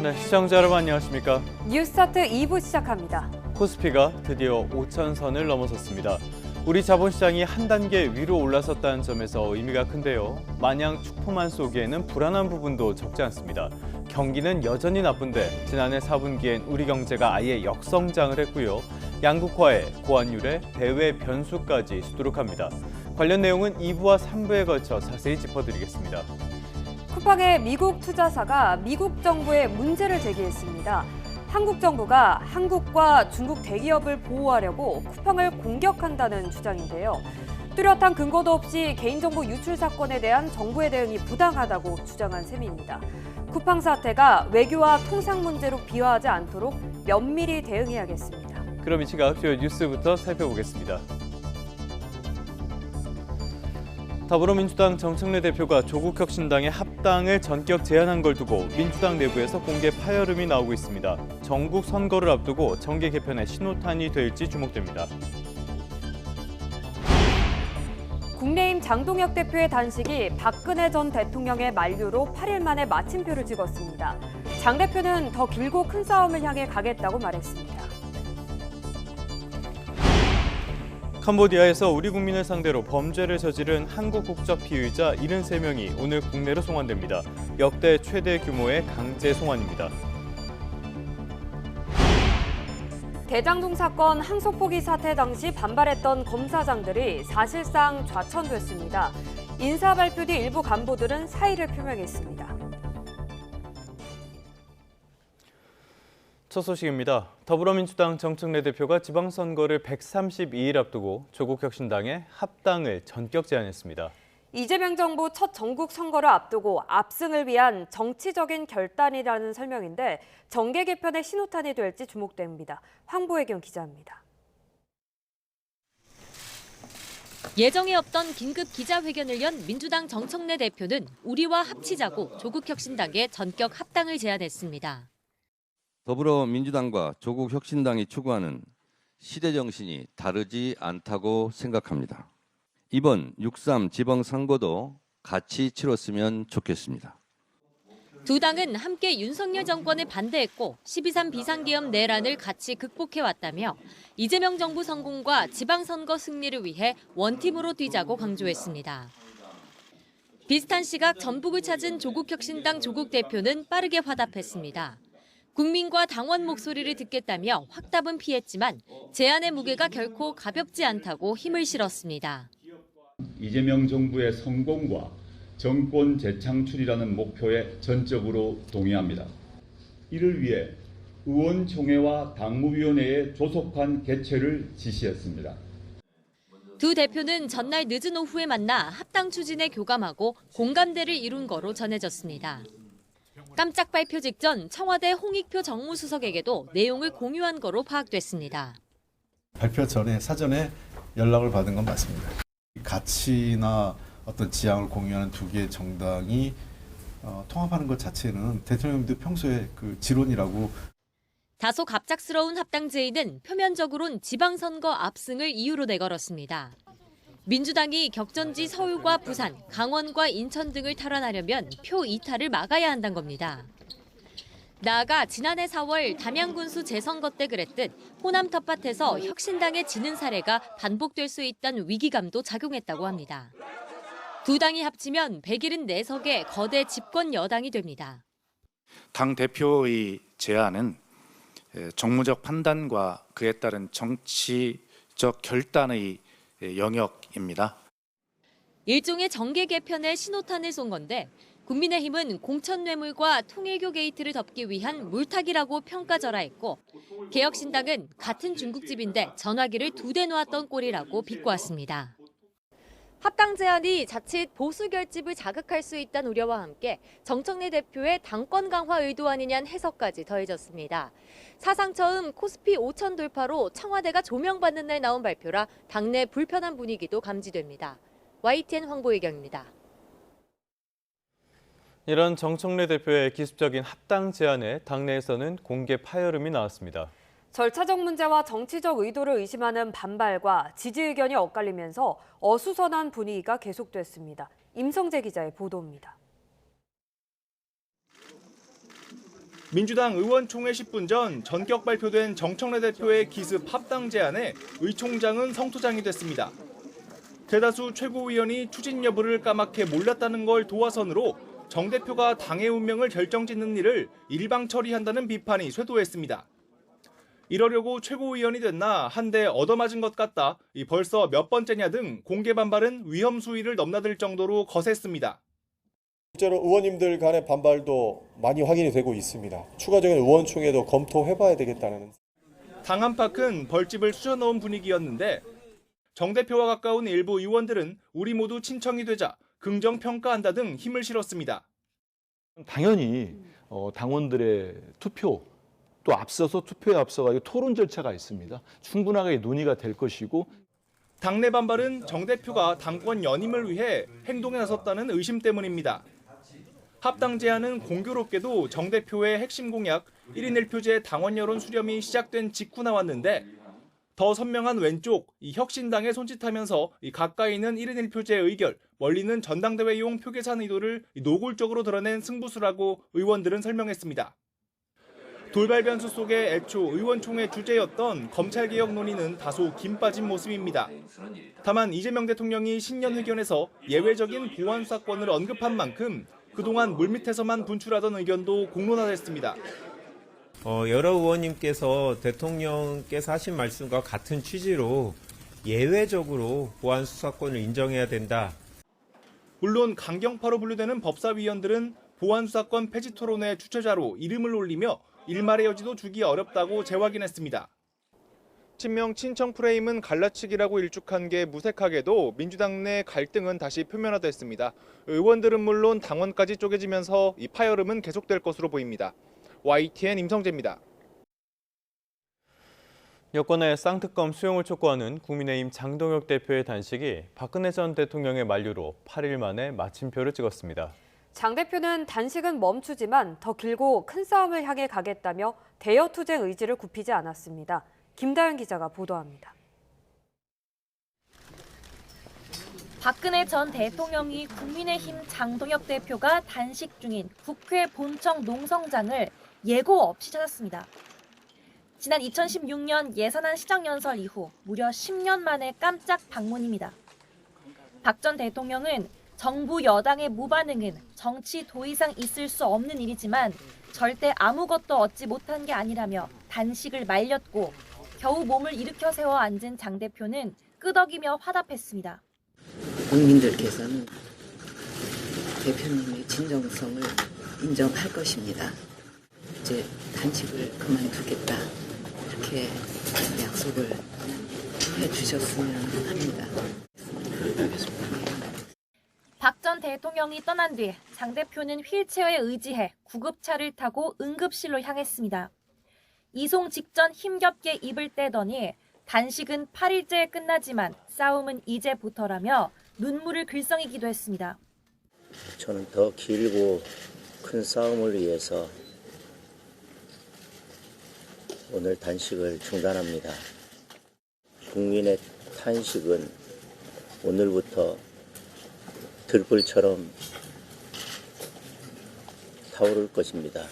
네, 시청자 여러분 안녕하십니까? 뉴스타트 2부 시작합니다. 코스피가 드디어 5,000선을 넘어섰습니다. 우리 자본시장이 한 단계 위로 올라섰다는 점에서 의미가 큰데요. 마냥 축포만 쏘기에는 불안한 부분도 적지 않습니다. 경기는 여전히 나쁜데 지난해 4분기엔 우리 경제가 아예 역성장을 했고요. 양극화에 고환율에 대외 변수까지 수두룩합니다. 관련 내용은 2부와 3부에 걸쳐 자세히 짚어드리겠습니다. 쿠팡의 미국 투자사가 미국 정부에 문제를 제기했습니다. 한국 정부가 한국과 중국 대기업을 보호하려고 쿠팡을 공격한다는 주장인데요. 뚜렷한 근거도 없이 개인정보 유출 사건에 대한 정부의 대응이 부당하다고 주장한 셈입니다. 쿠팡 사태가 외교와 통상 문제로 비화하지 않도록 면밀히 대응해야겠습니다. 그럼 이 시각 주요 뉴스부터 살펴보겠습니다. 더불어민주당 정청래 대표가 조국혁신당의 합당을 전격 제안한 걸 두고 민주당 내부에서 공개 파열음이 나오고 있습니다. 전국 선거를 앞두고 정계 개편의 신호탄이 될지 주목됩니다. 국민의힘 장동혁 대표의 단식이 박근혜 전 대통령의 만류로 8일 만에 마침표를 찍었습니다. 장 대표는 더 길고 큰 싸움을 향해 가겠다고 말했습니다. 캄보디아에서 우리 국민을 상대로 범죄를 저지른 한국 국적 피의자 73명이 오늘 국내로 송환됩니다. 역대 최대 규모의 강제 송환입니다. 대장동 사건 항소포기 사태 당시 반발했던 검사장들이 사실상 좌천됐습니다. 인사 발표 뒤 일부 간부들은 사의를 표명했습니다. 첫 소식입니다. 더불어민주당 정청래 대표가 지방선거를 132일 앞두고 조국혁신당에 합당을 전격 제안했습니다. 이재명 정부 첫 전국 선거를 앞두고 압승을 위한 정치적인 결단이라는 설명인데 정계 개편의 신호탄이 될지 주목됩니다. 황보혜경 기자입니다. 예정에 없던 긴급 기자회견을 연 민주당 정청래 대표는 우리와 합치자고 조국혁신당에 전격 합당을 제안했습니다. 더불어민주당과 조국혁신당이 추구하는 시대 정신이 다르지 않다고 생각합니다. 이번 6.3 지방선거도 같이 치렀으면 좋겠습니다. 두 당은 함께 윤석열 정권에 반대했고 12.3 비상계엄 내란을 같이 극복해왔다며 이재명 정부 성공과 지방선거 승리를 위해 원팀으로 뛰자고 강조했습니다. 비슷한 시각 전북을 찾은 조국혁신당 조국 대표는 빠르게 화답했습니다. 국민과 당원 목소리를 듣겠다며 확답은 피했지만 제안의 무게가 결코 가볍지 않다고 힘을 실었습니다. 이재명 정부의 성공과 정권 재창출이라는 목표에 전적으로 동의합니다. 이를 위해 의원총회와 당무위원회의 조속한 개최를 지시했습니다. 두 대표는 전날 늦은 오후에 만나 합당 추진에 교감하고 공감대를 이룬 거로 전해졌습니다. 깜짝 발표 직전 청와대 홍익표 정무수석에게도 내용을 공유한 거로 파악됐습니다. 발표 전에 사전에 연락을 받은 건 맞습니다. 가치나 어떤 지향을 공유하는 두 개의 정당이 통합하는 것 자체는 대통령님도 평소에 그 지론이라고. 다소 갑작스러운 합당 제의는 표면적으론 지방선거 압승을 이유로 내걸었습니다. 민주당이 격전지 서울과 부산, 강원과 인천 등을 탈환하려면 표 이탈을 막아야 한다는 겁니다. 나아가 지난해 4월 담양군수 재선거 때 그랬듯 호남 텃밭에서 혁신당에 지는 사례가 반복될 수 있다는 위기감도 작용했다고 합니다. 두 당이 합치면 174석의 거대 집권 여당이 됩니다. 당 대표의 제안은 정무적 판단과 그에 따른 정치적 결단의 영역입니다. 일종의 정계 개편의 신호탄을 쏜 건데 국민의힘은 공천뇌물과 통일교 게이트를 덮기 위한 물타기라고 평가절하했고 개혁신당은 같은 중국집인데 전화기를 2대 놓았던 꼴이라고 비꼬았습니다. 합당 제안이 자칫 보수 결집을 자극할 수 있다는 우려와 함께 정청래 대표의 당권 강화 의도 아니냐는 해석까지 더해졌습니다. 사상 처음 코스피 5천 돌파로 청와대가 조명받는 날 나온 발표라 당내 불편한 분위기도 감지됩니다. YTN 황보혜경입니다. 이런 정청래 대표의 기습적인 합당 제안에 당내에서는 공개 파열음이 나왔습니다. 절차적 문제와 정치적 의도를 의심하는 반발과 지지 의견이 엇갈리면서 어수선한 분위기가 계속됐습니다. 임성재 기자의 보도입니다. 민주당 의원총회 10분 전 전격 발표된 정청래 대표의 기습 합당 제안에 의 총장은 성토장이 됐습니다. 대다수 최고위원이 추진 여부를 까맣게 몰랐다는 걸 도화선으로 정 대표가 당의 운명을 결정짓는 일을 일방 처리한다는 비판이 쇄도했습니다. 이러려고 최고위원이 됐나 한 대 얻어맞은 것 같다, 벌써 몇 번째냐 등 공개 반발은 위험 수위를 넘나들 정도로 거셌습니다. 실제로 의원님들 간의 반발도 많이 확인이 되고 있습니다. 추가적인 의원총회도 검토해봐야 되겠다는. 당 안팎은 벌집을 쑤셔넣은 분위기였는데 정 대표와 가까운 일부 의원들은 우리 모두 친청이 되자 긍정평가한다 등 힘을 실었습니다. 당연히 당원들의 투표, 또 앞서서 투표에 앞서가지고 토론 절차가 있습니다. 충분하게 논의가 될 것이고, 당내 반발은 정 대표가 당권 연임을 위해 행동에 나섰다는 의심 때문입니다. 합당 제안은 공교롭게도 정 대표의 핵심 공약 1인 1표제 당원 여론 수렴이 시작된 직후 나왔는데 더 선명한 왼쪽 혁신당에 손짓하면서 가까이는 1인 1표제 의결, 멀리는 전당대회용 표계산 의도를 노골적으로 드러낸 승부수라고 의원들은 설명했습니다. 돌발 변수 속에 애초 의원총회 주제였던 검찰개혁 논의는 다소 김 빠진 모습입니다. 다만 이재명 대통령이 신년회견에서 예외적인 보안 수사권을 언급한 만큼 그동안 물밑에서만 분출하던 의견도 공론화됐습니다. 여러 의원님께서 대통령께서 하신 말씀과 같은 취지로 예외적으로 보안 수사권을 인정해야 된다. 물론 강경파로 분류되는 법사위원들은 보안 수사권 폐지 토론회 주최자로 이름을 올리며 일말의 여지도 주기 어렵다고 재확인했습니다. 친명 친청 프레임은 갈라치기라고 일축한 게 무색하게도 민주당 내 갈등은 다시 표면화됐습니다. 의원들은 물론 당원까지 쪼개지면서 이 파열음은 계속될 것으로 보입니다. YTN 임성재입니다. 여권의 쌍특검 수용을 촉구하는 국민의힘 장동혁 대표의 단식이 박근혜 전 대통령의 만류로 8일 만에 마침표를 찍었습니다. 장 대표는 단식은 멈추지만 더 길고 큰 싸움을 향해 가겠다며 대여 투쟁 의지를 굽히지 않았습니다. 김다현 기자가 보도합니다. 박근혜 전 대통령이 국민의힘 장동혁 대표가 단식 중인 국회 본청 농성장을 예고 없이 찾았습니다. 지난 2016년 예산안 시정연설 이후 무려 10년 만에 깜짝 방문입니다. 박 전 대통령은 정부 여당의 무반응은 정치 도의상 있을 수 없는 일이지만 절대 아무것도 얻지 못한 게 아니라며 단식을 말렸고 겨우 몸을 일으켜 세워 앉은 장 대표는 끄덕이며 화답했습니다. 국민들께서는 대표님의 진정성을 인정할 것입니다. 이제 단식을 그만두겠다 이렇게 약속을 해주셨으면 합니다. 박 전 대통령이 떠난 뒤 장 대표는 휠체어에 의지해 구급차를 타고 응급실로 향했습니다. 이송 직전 힘겹게 입을 떼더니 단식은 8일째에 끝나지만 싸움은 이제부터라며 눈물을 글썽이기도 했습니다. 저는 더 길고 큰 싸움을 위해서 오늘 단식을 중단합니다. 국민의 탄식은 오늘부터 들불처럼 타오를 것입니다.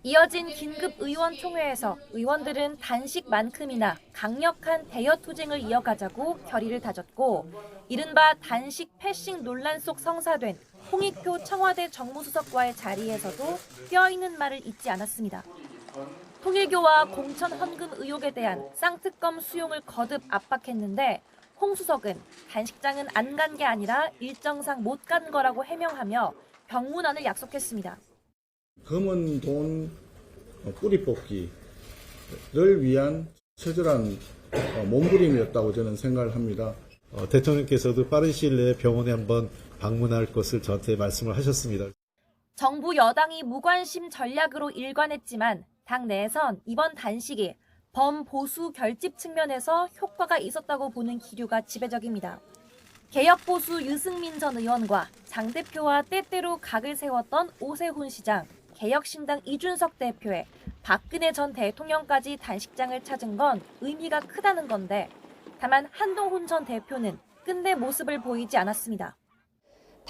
이어진 긴급 의원총회에서 의원들은 단식만큼이나 강력한 대여 투쟁을 이어가자고 결의를 다졌고 이른바 단식 패싱 논란 속 성사된 홍익표 청와대 정무수석과의 자리에서도 뼈있는 말을 잊지 않았습니다. 통일교와 공천 헌금 의혹에 대한 쌍특검 수용을 거듭 압박했는데 홍 수석은 단식장은 안 간 게 아니라 일정상 못 간 거라고 해명하며 병문안을 약속했습니다. 검은 돈 뿌리 뽑기를 위한 처절한 몸부림이었다고 저는 생각을 합니다. 대통령께서도 빠른 시일 내에 병원에 한번 방문할 것을 저한테 말씀을 하셨습니다. 정부 여당이 무관심 전략으로 일관했지만 당 내에선 이번 단식이 범보수 결집 측면에서 효과가 있었다고 보는 기류가 지배적입니다. 개혁보수 유승민 전 의원과 장 대표와 때때로 각을 세웠던 오세훈 시장, 개혁신당 이준석 대표의 박근혜 전 대통령까지 단식장을 찾은 건 의미가 크다는 건데 다만 한동훈 전 대표는 끝내 모습을 보이지 않았습니다.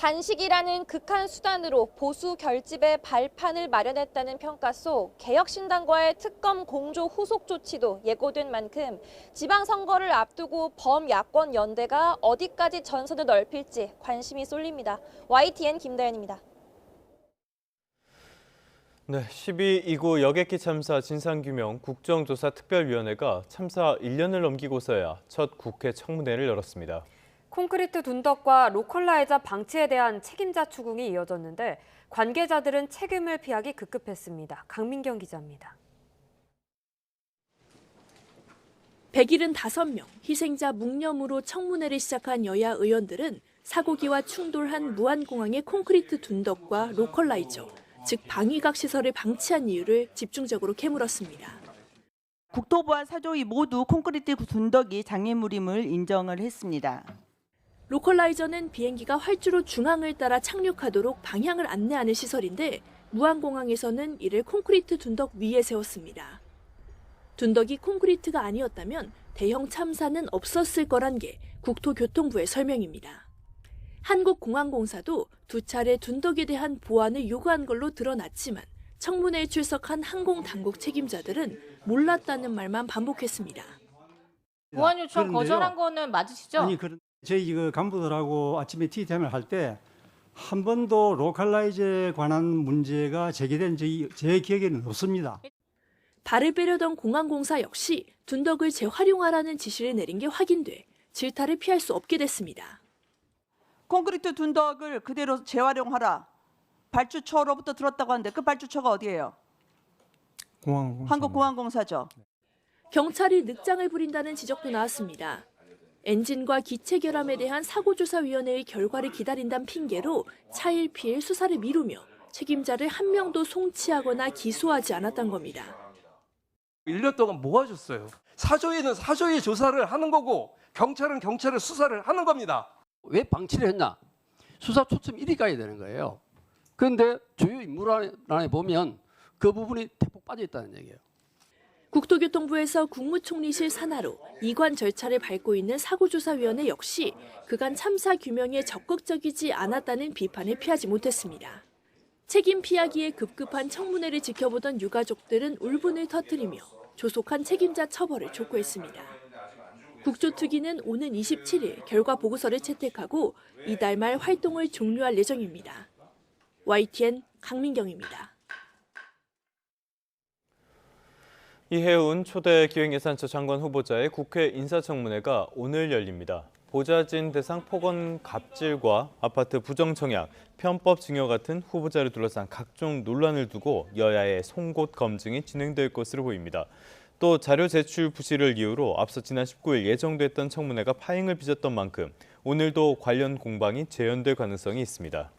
단식이라는 극한 수단으로 보수 결집의 발판을 마련했다는 평가 속 개혁신당과의 특검 공조 후속 조치도 예고된 만큼 지방선거를 앞두고 범야권 연대가 어디까지 전선을 넓힐지 관심이 쏠립니다. YTN 김다연입니다. 네, 12.29 여객기 참사 진상규명 국정조사특별위원회가 참사 1년을 넘기고서야 첫 국회 청문회를 열었습니다. 콘크리트 둔덕과 로컬라이저 방치에 대한 책임자 추궁이 이어졌는데 관계자들은 책임을 피하기 급급했습니다. 강민경 기자입니다. 175명 희생자 묵념으로 청문회를 시작한 여야 의원들은 사고기와 충돌한 무안공항의 콘크리트 둔덕과 로컬라이저, 즉 방위각 시설을 방치한 이유를 집중적으로 캐물었습니다. 국토부와 사조위 모두 콘크리트 둔덕이 장애물임을 인정을 했습니다. 로컬라이저는 비행기가 활주로 중앙을 따라 착륙하도록 방향을 안내하는 시설인데 무안공항에서는 이를 콘크리트 둔덕 위에 세웠습니다. 둔덕이 콘크리트가 아니었다면 대형 참사는 없었을 거란 게 국토교통부의 설명입니다. 한국공항공사도 두 차례 둔덕에 대한 보완을 요구한 걸로 드러났지만 청문회에 출석한 항공당국 책임자들은 몰랐다는 말만 반복했습니다. 보완 요청 거절한 거는 맞으시죠? 아니, 저희 간부들하고 아침에 티타임을 할 때 한 번도 로컬라이저에 관한 문제가 제기된 제 기억에는 없습니다. 발을 빼려던 공항공사 역시 둔덕을 재활용하라는 지시를 내린 게 확인돼 질타를 피할 수 없게 됐습니다. 콘크리트 둔덕을 그대로 재활용하라. 발주처로부터 들었다고 하는데 그 발주처가 어디예요? 한국공항공사죠. 경찰이 늑장을 부린다는 지적도 나왔습니다. 엔진과 기체 결함에 대한 사고조사위원회의 결과를 기다린다는 핑계로 차일피일 수사를 미루며 책임자를 한 명도 송치하거나 기소하지 않았던 겁니다. 1년 동안 뭐 하셨어요? 사조위는 사조위 조사를 하는 거고 경찰은 경찰의 수사를 하는 겁니다. 왜 방치를 했나? 수사 초점 1위 가야 되는 거예요. 그런데 주요 인물안에 보면 그 부분이 대폭 빠져 있다는 얘기예요. 국토교통부에서 국무총리실 산하로 이관 절차를 밟고 있는 사고조사위원회 역시 그간 참사 규명에 적극적이지 않았다는 비판을 피하지 못했습니다. 책임 피하기에 급급한 청문회를 지켜보던 유가족들은 울분을 터뜨리며 조속한 책임자 처벌을 촉구했습니다. 국조특위는 오는 27일 결과 보고서를 채택하고 이달 말 활동을 종료할 예정입니다. YTN 강민경입니다. 이해운 초대 기획예산처 장관 후보자의 국회 인사청문회가 오늘 열립니다. 보좌진 대상 폭언 갑질과 아파트 부정청약, 편법 증여 같은 후보자를 둘러싼 각종 논란을 두고 여야의 송곳 검증이 진행될 것으로 보입니다. 또 자료 제출 부실을 이유로 앞서 지난 19일 예정됐던 청문회가 파행을 빚었던 만큼 오늘도 관련 공방이 재연될 가능성이 있습니다.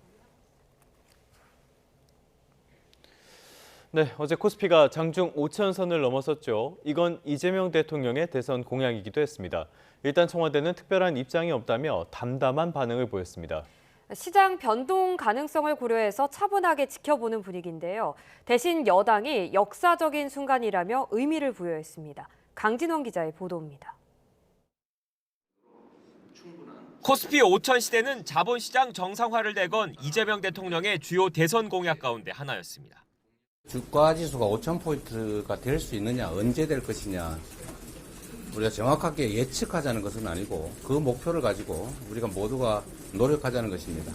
네, 어제 코스피가 장중 5,000선을 넘어섰죠. 이건 이재명 대통령의 대선 공약이기도 했습니다. 일단 청와대는 특별한 입장이 없다며 담담한 반응을 보였습니다. 시장 변동 가능성을 고려해서 차분하게 지켜보는 분위기인데요. 대신 여당이 역사적인 순간이라며 의미를 부여했습니다. 강진원 기자의 보도입니다. 코스피 5천 시대는 자본시장 정상화를 내건 이재명 대통령의 주요 대선 공약 가운데 하나였습니다. 주가 지수가 5,000포인트가 될 수 있느냐, 언제 될 것이냐. 우리가 정확하게 예측하자는 것은 아니고 그 목표를 가지고 우리가 모두가 노력하자는 것입니다.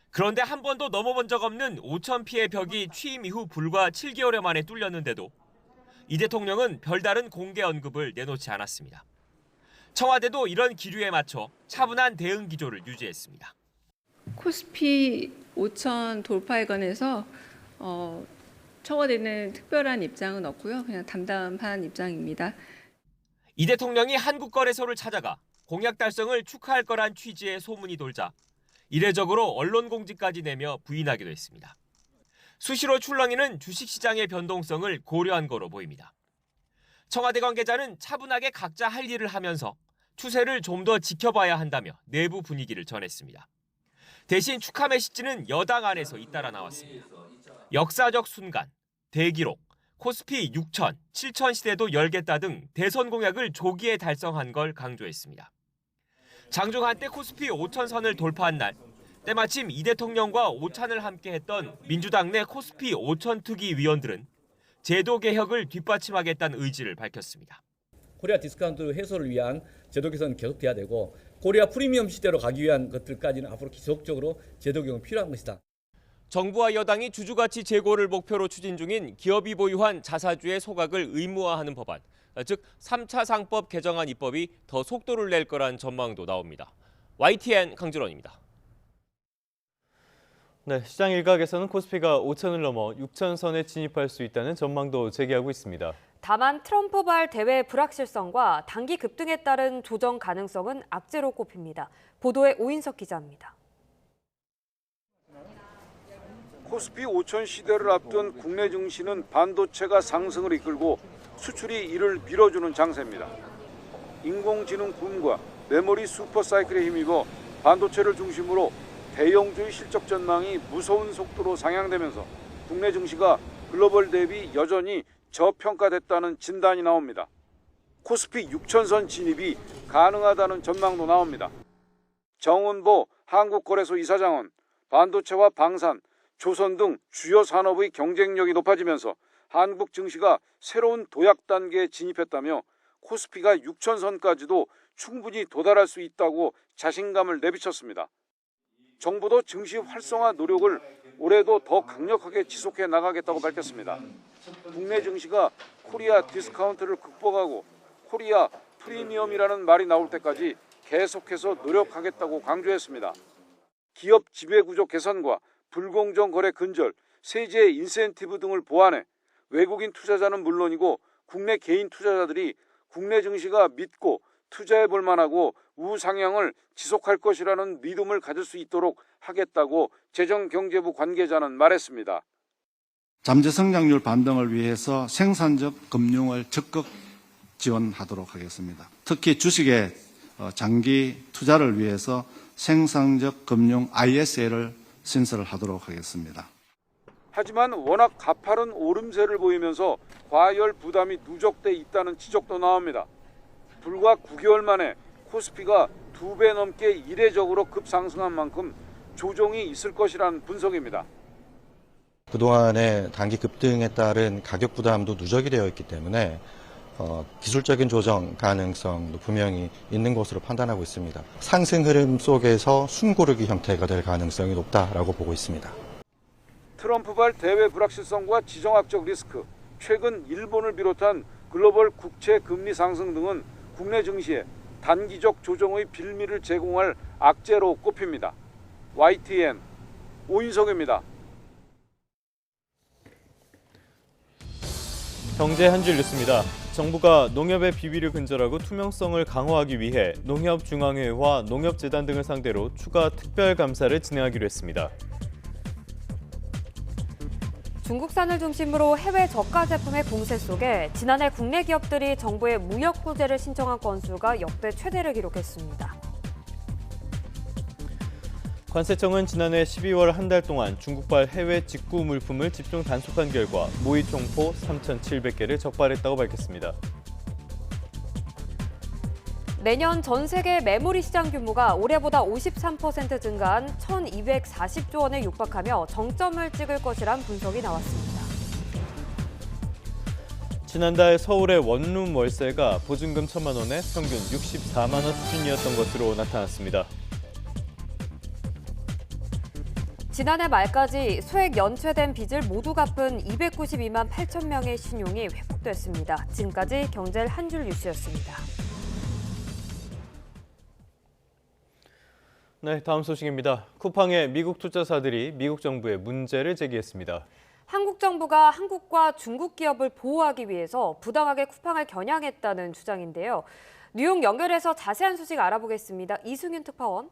그런데 한 번도 넘어본 적 없는 5천 피해 벽이 취임 이후 불과 7개월 만에 뚫렸는데도 이 대통령은 별다른 공개 언급을 내놓지 않았습니다. 청와대도 이런 기류에 맞춰 차분한 대응 기조를 유지했습니다. 코스피 5천 돌파에 관해서 청와대는 특별한 입장은 없고요. 그냥 담담한 입장입니다. 이 대통령이 한국거래소를 찾아가 공약 달성을 축하할 거란 취지의 소문이 돌자 이례적으로 언론 공지까지 내며 부인하기도 했습니다. 수시로 출렁이는 주식시장의 변동성을 고려한 거로 보입니다. 청와대 관계자는 차분하게 각자 할 일을 하면서 추세를 좀 더 지켜봐야 한다며 내부 분위기를 전했습니다. 대신 축하 메시지는 여당 안에서 잇따라 나왔습니다. 역사적 순간, 대기록, 코스피 6천, 7천 시대도 열겠다 등 대선 공약을 조기에 달성한 걸 강조했습니다. 장중 한때 코스피 5천 선을 돌파한 날 때마침 이 대통령과 오찬을 함께했던 민주당 내 코스피 5천 투기 위원들은 제도 개혁을 뒷받침하겠다는 의지를 밝혔습니다. 코리아 디스카운트 해소를 위한 제도 개선은 계속돼야 되고 코리아 프리미엄 시대로 가기 위한 것들까지는 앞으로 지속적으로 제도 개혁이 필요한 것이다. 정부와 여당이 주주가치 제고를 목표로 추진 중인 기업이 보유한 자사주의 소각을 의무화하는 법안, 즉 3차 상법 개정안 입법이 더 속도를 낼 거란 전망도 나옵니다. YTN 강준원입니다. 네, 시장 일각에서는 코스피가 5천을 넘어 6천선에 진입할 수 있다는 전망도 제기하고 있습니다. 다만 트럼프발 대외 불확실성과 단기 급등에 따른 조정 가능성은 악재로 꼽힙니다. 보도에 오인석 기자입니다. 코스피 5천 시대를 앞둔 국내 증시는 반도체가 상승을 이끌고 수출이 이를 밀어주는 장세입니다. 인공지능 붐과 메모리 슈퍼사이클에 힘입어 반도체를 중심으로 대형주의 실적 전망이 무서운 속도로 상향되면서 국내 증시가 글로벌 대비 여전히 저평가됐다는 진단이 나옵니다. 코스피 6천선 진입이 가능하다는 전망도 나옵니다. 정은보 한국거래소 이사장은 반도체와 방산, 조선 등 주요 산업의 경쟁력이 높아지면서 한국 증시가 새로운 도약 단계에 진입했다며 코스피가 6천선까지도 충분히 도달할 수 있다고 자신감을 내비쳤습니다. 정부도 증시 활성화 노력을 올해도 더 강력하게 지속해 나가겠다고 밝혔습니다. 국내 증시가 코리아 디스카운트를 극복하고 코리아 프리미엄이라는 말이 나올 때까지 계속해서 노력하겠다고 강조했습니다. 기업 지배구조 개선과 불공정 거래 근절, 세제 인센티브 등을 보완해 외국인 투자자는 물론이고 국내 개인 투자자들이 국내 증시가 믿고 투자해 볼 만하고 우상향을 지속할 것이라는 믿음을 가질 수 있도록 하겠다고 재정경제부 관계자는 말했습니다. 잠재 성장률 반등을 위해서 생산적 금융을 적극 지원하도록 하겠습니다. 특히 주식의 장기 투자를 위해서 생산적 금융 ISL을 신설을 하도록 하겠습니다. 하지만 워낙 가파른 오름세를 보이면서 과열 부담이 누적돼 있다는 지적도 나옵니다. 불과 9개월 만에 코스피가 2배 넘게 이례적으로 급상승한 만큼 조정이 있을 것이라는 분석입니다. 그동안의 단기 급등에 따른 가격 부담도 누적이 되어 있기 때문에 기술적인 조정 가능성도 분명히 있는 것으로 판단하고 있습니다. 상승 흐름 속에서 숨고르기 형태가 될 가능성이 높다라고 보고 있습니다. 트럼프발 대외 불확실성과 지정학적 리스크, 최근 일본을 비롯한 글로벌 국채 금리 상승 등은 국내 증시에 단기적 조정의 빌미를 제공할 악재로 꼽힙니다. YTN 오인석입니다. 경제 한 줄 뉴스입니다. 정부가 농협의 비위를 근절하고 투명성을 강화하기 위해 농협중앙회와 농협재단 등을 상대로 추가 특별감사를 진행하기로 했습니다. 중국산을 중심으로 해외 저가 제품의 공세 속에 지난해 국내 기업들이 정부에 무역 구제를 신청한 건수가 역대 최대를 기록했습니다. 관세청은 지난해 12월 한 달 동안 중국발 해외 직구 물품을 집중 단속한 결과 모의 총포 3,700개를 적발했다고 밝혔습니다. 내년 전 세계 메모리 시장 규모가 올해보다 53% 증가한 1,240조 원에 육박하며 정점을 찍을 것이란 분석이 나왔습니다. 지난달 서울의 원룸 월세가 보증금 1,000만 원에 평균 64만 원 수준이었던 것으로 나타났습니다. 지난해 말까지 소액 연체된 빚을 모두 갚은 292만 8천 명의 신용이 회복됐습니다. 지금까지 경제 한 줄 뉴스였습니다. 네, 다음 소식입니다. 쿠팡의 미국 투자사들이 미국 정부에 문제를 제기했습니다. 한국 정부가 한국과 중국 기업을 보호하기 위해서 부당하게 쿠팡을 겨냥했다는 주장인데요. 뉴욕 연결해서 자세한 소식 알아보겠습니다. 이승윤 특파원.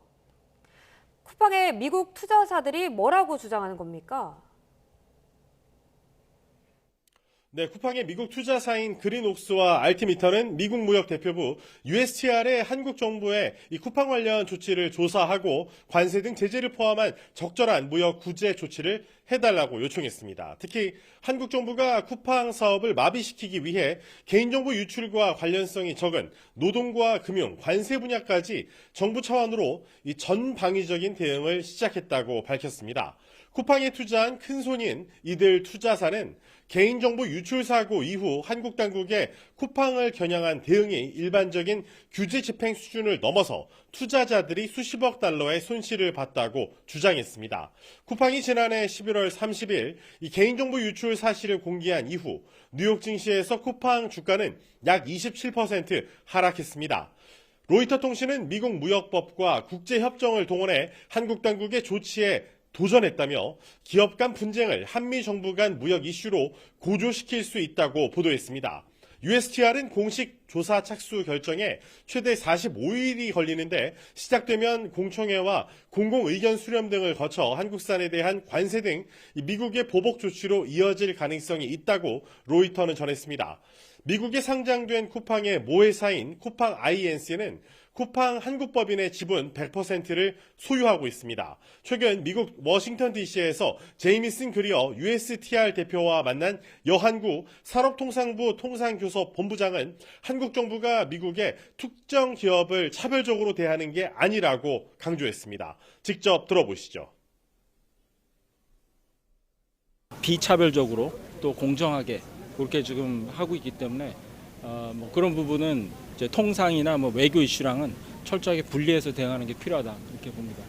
쿠팡의 미국 투자사들이 뭐라고 주장하는 겁니까? 네, 쿠팡의 미국 투자사인 그린옥스와 알티미터는 미국 무역 대표부 USTR에 한국 정부의 이 쿠팡 관련 조치를 조사하고 관세 등 제재를 포함한 적절한 무역 구제 조치를 해달라고 요청했습니다. 특히 한국 정부가 쿠팡 사업을 마비시키기 위해 개인정보 유출과 관련성이 적은 노동과 금융, 관세 분야까지 정부 차원으로 이 전방위적인 대응을 시작했다고 밝혔습니다. 쿠팡에 투자한 큰손인 이들 투자사는 개인정보 유출 사고 이후 한국 당국의 쿠팡을 겨냥한 대응이 일반적인 규제 집행 수준을 넘어서 투자자들이 수십억 달러의 손실을 봤다고 주장했습니다. 쿠팡이 지난해 11월 30일 이 개인정보 유출 사실을 공개한 이후 뉴욕 증시에서 쿠팡 주가는 약 27% 하락했습니다. 로이터 통신은 미국 무역법과 국제협정을 동원해 한국 당국의 조치에 도전했다며 기업 간 분쟁을 한미 정부 간 무역 이슈로 고조시킬 수 있다고 보도했습니다. USTR은 공식 조사 착수 결정에 최대 45일이 걸리는데 시작되면 공청회와 공공의견 수렴 등을 거쳐 한국산에 대한 관세 등 미국의 보복 조치로 이어질 가능성이 있다고 로이터는 전했습니다. 미국에 상장된 쿠팡의 모회사인 쿠팡 INC는 쿠팡 한국법인의 지분 100%를 소유하고 있습니다. 최근 미국 워싱턴 DC에서 제이미슨 그리어 USTR 대표와 만난 여한구 산업통상부 통상교섭 본부장은 한국 정부가 미국의 특정 기업을 차별적으로 대하는 게 아니라고 강조했습니다. 직접 들어보시죠. 비차별적으로 또 공정하게 그렇게 지금 하고 있기 때문에 그런 부분은 이제 통상이나 외교 이슈랑은 철저하게 분리해서 대응하는 게 필요하다 이렇게 봅니다.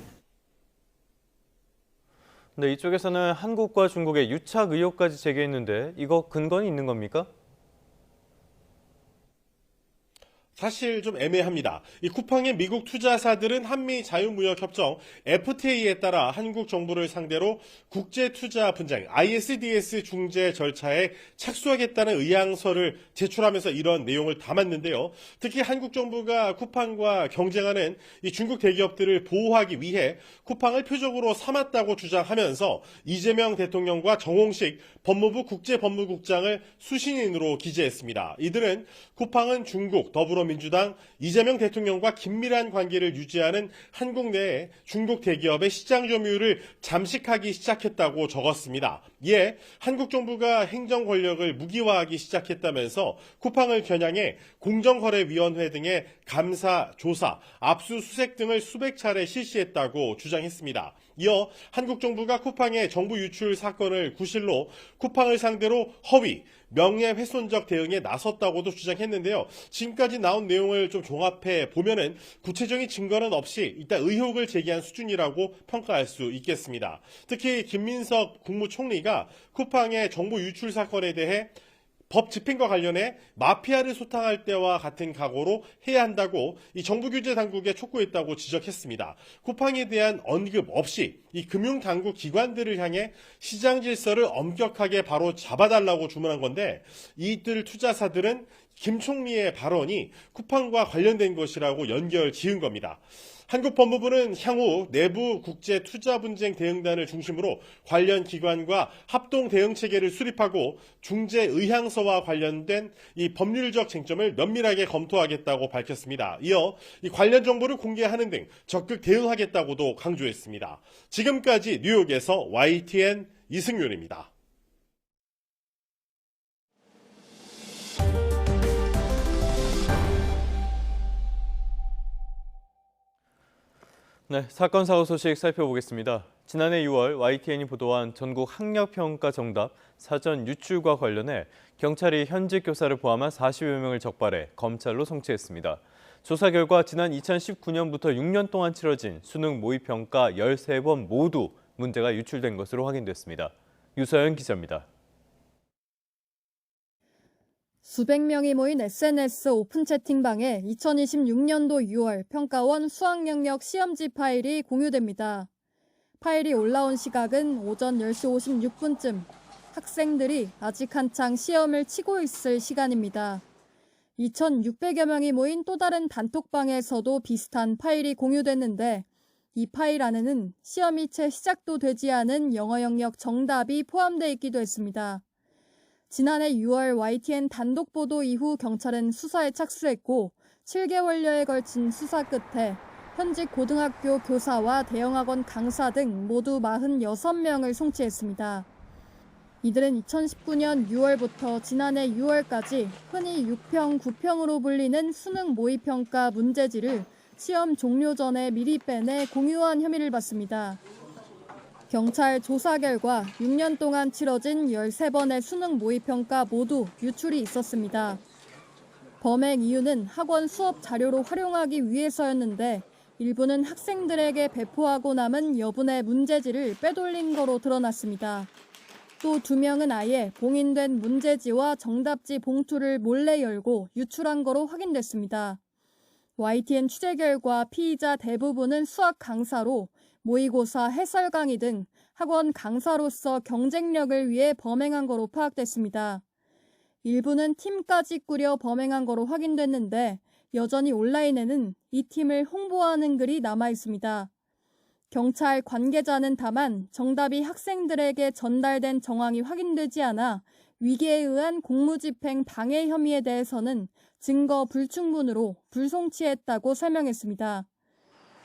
네, 이쪽에서는 한국과 중국의 유착 의혹까지 제기했는데 이거 근거는 있는 겁니까? 사실 좀 애매합니다. 이 쿠팡의 미국 투자사들은 한미 자유무역협정 FTA에 따라 한국 정부를 상대로 국제투자 분쟁 ISDS 중재 절차에 착수하겠다는 의향서를 제출하면서 이런 내용을 담았는데요. 특히 한국 정부가 쿠팡과 경쟁하는 이 중국 대기업들을 보호하기 위해 쿠팡을 표적으로 삼았다고 주장하면서 이재명 대통령과 정홍식 법무부 국제법무국장을 수신인으로 기재했습니다. 이들은 쿠팡은 중국 더불어민주당 이재명 대통령과 긴밀한 관계를 유지하는 한국 내에 중국 대기업의 시장 점유율을 잠식하기 시작했다고 적었습니다. 이에 한국 정부가 행정 권력을 무기화하기 시작했다면서 쿠팡을 겨냥해 공정거래위원회 등의 감사, 조사, 압수수색 등을 수백 차례 실시했다고 주장했습니다. 이어 한국 정부가 쿠팡의 정부 유출 사건을 구실로 쿠팡을 상대로 허위, 명예훼손적 대응에 나섰다고도 주장했는데요. 지금까지 나온 내용을 좀 종합해 보면은 구체적인 증거는 없이 일단 의혹을 제기한 수준이라고 평가할 수 있겠습니다. 특히 김민석 국무총리가 쿠팡의 정보 유출 사건에 대해 법 집행과 관련해 마피아를 소탕할 때와 같은 각오로 해야 한다고 이 정부 규제 당국에 촉구했다고 지적했습니다. 쿠팡에 대한 언급 없이 이 금융 당국 기관들을 향해 시장 질서를 엄격하게 바로 잡아달라고 주문한 건데 이들 투자사들은 김 총리의 발언이 쿠팡과 관련된 것이라고 연결 지은 겁니다. 한국 법무부는 향후 내부 국제 투자 분쟁 대응단을 중심으로 관련 기관과 합동 대응 체계를 수립하고 중재 의향서와 관련된 이 법률적 쟁점을 면밀하게 검토하겠다고 밝혔습니다. 이어 이 관련 정보를 공개하는 등 적극 대응하겠다고도 강조했습니다. 지금까지 뉴욕에서 YTN 이승윤입니다. 네, 사건 사고 소식 살펴보겠습니다. 지난해 6월 YTN이 보도한 전국 학력평가 정답 사전 유출과 관련해 경찰이 현직 교사를 포함한 40여 명을 적발해 검찰로 송치했습니다. 조사 결과 지난 2019년부터 6년 동안 치러진 수능 모의평가 13번 모두 문제가 유출된 것으로 확인됐습니다. 유서연 기자입니다. 수백 명이 모인 SNS 오픈 채팅방에 2026년도 6월 평가원 수학영역 시험지 파일이 공유됩니다. 파일이 올라온 시각은 오전 10시 56분쯤 학생들이 아직 한창 시험을 치고 있을 시간입니다. 2,600여 명이 모인 또 다른 단톡방에서도 비슷한 파일이 공유됐는데 이 파일 안에는 시험이 채 시작도 되지 않은 영어 영역 정답이 포함되어 있기도 했습니다. 지난해 6월 YTN 단독 보도 이후 경찰은 수사에 착수했고 7개월여에 걸친 수사 끝에 현직 고등학교 교사와 대형학원 강사 등 모두 46명을 송치했습니다. 이들은 2019년 6월부터 지난해 6월까지 흔히 6평, 9평으로 불리는 수능 모의평가 문제지를 시험 종료 전에 미리 빼내 공유한 혐의를 받습니다. 경찰 조사 결과 6년 동안 치러진 13번의 수능 모의평가 모두 유출이 있었습니다. 범행 이유는 학원 수업 자료로 활용하기 위해서였는데 일부는 학생들에게 배포하고 남은 여분의 문제지를 빼돌린 거로 드러났습니다. 또 2명은 아예 봉인된 문제지와 정답지 봉투를 몰래 열고 유출한 거로 확인됐습니다. YTN 취재 결과 피의자 대부분은 수학 강사로 모의고사 해설 강의 등 학원 강사로서 경쟁력을 위해 범행한 거로 파악됐습니다. 일부는 팀까지 꾸려 범행한 거로 확인됐는데 여전히 온라인에는 이 팀을 홍보하는 글이 남아 있습니다. 경찰 관계자는 다만 정답이 학생들에게 전달된 정황이 확인되지 않아 위계에 의한 공무집행 방해 혐의에 대해서는 증거 불충분으로 불송치했다고 설명했습니다.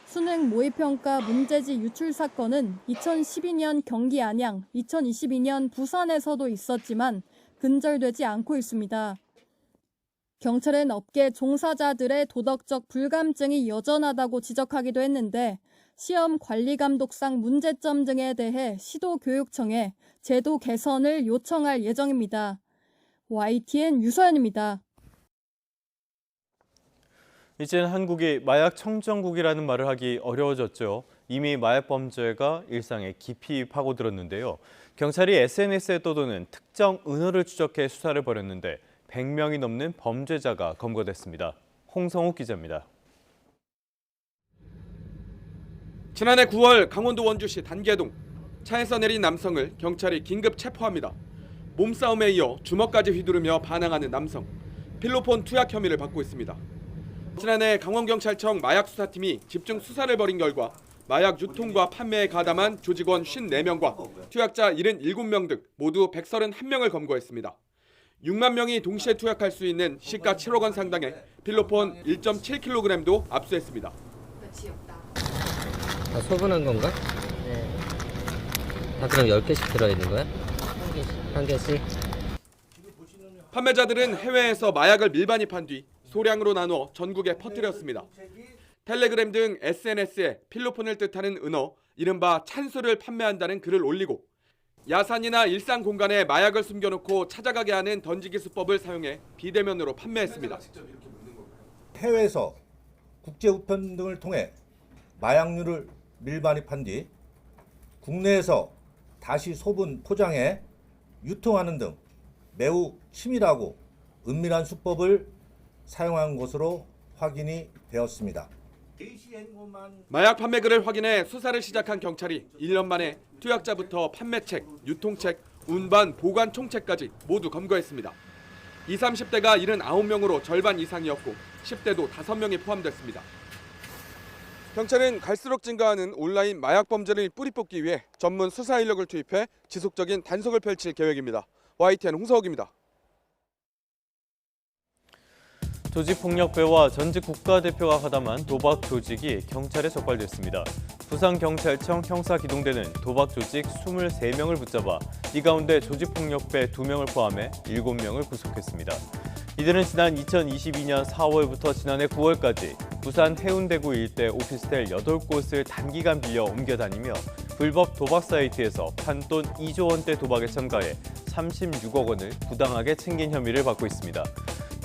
수능 모의평가 문제지 유출 사건은 2012년 경기 안양, 2022년 부산에서도 있었지만 근절되지 않고 있습니다. 경찰은 업계 종사자들의 도덕적 불감증이 여전하다고 지적하기도 했는데 시험 관리 감독상 문제점 등에 대해 시도교육청에 제도 개선을 요청할 예정입니다. YTN 유서연입니다. 이제는 한국이 마약 청정국이라는 말을 하기 어려워졌죠. 이미 마약 범죄가 일상에 깊이 파고들었는데요. 경찰이 SNS에 떠도는 특정 은어를 추적해 수사를 벌였는데 100명이 넘는 범죄자가 검거됐습니다. 홍성욱 기자입니다. 지난해 9월 강원도 원주시 단계동 차에서 내린 남성을 경찰이 긴급 체포합니다. 몸싸움에 이어 주먹까지 휘두르며 반항하는 남성. 필로폰 투약 혐의를 받고 있습니다. 지난해 강원경찰청 마약수사팀이 집중 수사를 벌인 결과 마약 유통과 판매에 가담한 조직원 54명과 투약자 77명 등 모두 131명을 검거했습니다. 6만 명이 동시에 투약할 수 있는 시가 7억 원 상당의 필로폰 1.7kg도 압수했습니다. 다 소분한 건가? 네. 다 그럼 10개씩 들어있는 거야? 한 개씩? 판매자들은 해외에서 마약을 밀반입한 뒤 소량으로 나눠 전국에 퍼뜨렸습니다. 텔레그램 등 SNS에 필로폰을 뜻하는 은어, 이른바 찬수를 판매한다는 글을 올리고 야산이나 일상 공간에 마약을 숨겨놓고 찾아가게 하는 던지기 수법을 사용해 비대면으로 판매했습니다. 해외에서 국제 우편 등을 통해 마약류를 밀반입한 뒤 국내에서 다시 소분 포장해 유통하는 등 매우 치밀하고 은밀한 수법을 사용한 것으로 확인이 되었습니다. 마약 판매글을 확인해 수사를 시작한 경찰이 1년 만에 투약자부터 판매책, 유통책, 운반, 보관 총책까지 모두 검거했습니다. 20, 30대가 79명으로 절반 이상이었고 10대도 5명이 포함됐습니다. 경찰은 갈수록 증가하는 온라인 마약 범죄를 뿌리 뽑기 위해 전문 수사 인력을 투입해 지속적인 단속을 펼칠 계획입니다. YTN 홍서욱입니다. 조직폭력배와 전직 국가대표가 가담한 도박 조직이 경찰에 적발됐습니다. 부산경찰청 형사기동대는 도박 조직 23명을 붙잡아 이 가운데 조직폭력배 2명을 포함해 7명을 구속했습니다. 이들은 지난 2022년 4월부터 지난해 9월까지 부산 해운대구 일대 오피스텔 8곳을 단기간 빌려 옮겨 다니며 불법 도박 사이트에서 판돈 2조 원대 도박에 참가해 36억 원을 부당하게 챙긴 혐의를 받고 있습니다.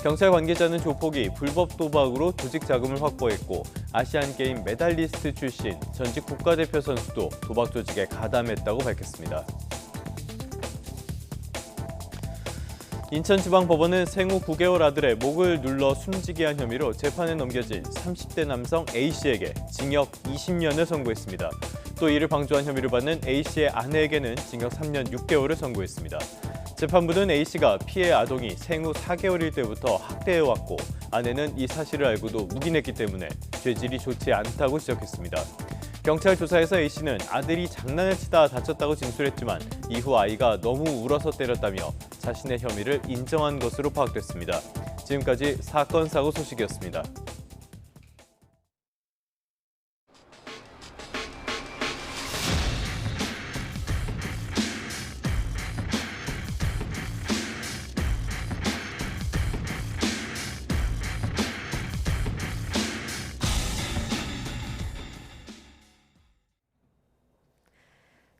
경찰 관계자는 조폭이 불법 도박으로 조직 자금을 확보했고 아시안게임 메달리스트 출신 전직 국가대표 선수도 도박 조직에 가담했다고 밝혔습니다. 인천지방법원은 생후 9개월 아들의 목을 눌러 숨지게 한 혐의로 재판에 넘겨진 30대 남성 A씨에게 징역 20년을 선고했습니다. 또 이를 방조한 혐의를 받는 A씨의 아내에게는 징역 3년 6개월을 선고했습니다. 재판부는 A씨가 피해 아동이 생후 4개월일 때부터 학대해왔고 아내는 이 사실을 알고도 묵인했기 때문에 죄질이 좋지 않다고 지적했습니다. 경찰 조사에서 A씨는 아들이 장난을 치다 다쳤다고 진술했지만 이후 아이가 너무 울어서 때렸다며 자신의 혐의를 인정한 것으로 파악됐습니다. 지금까지 사건 사고 소식이었습니다.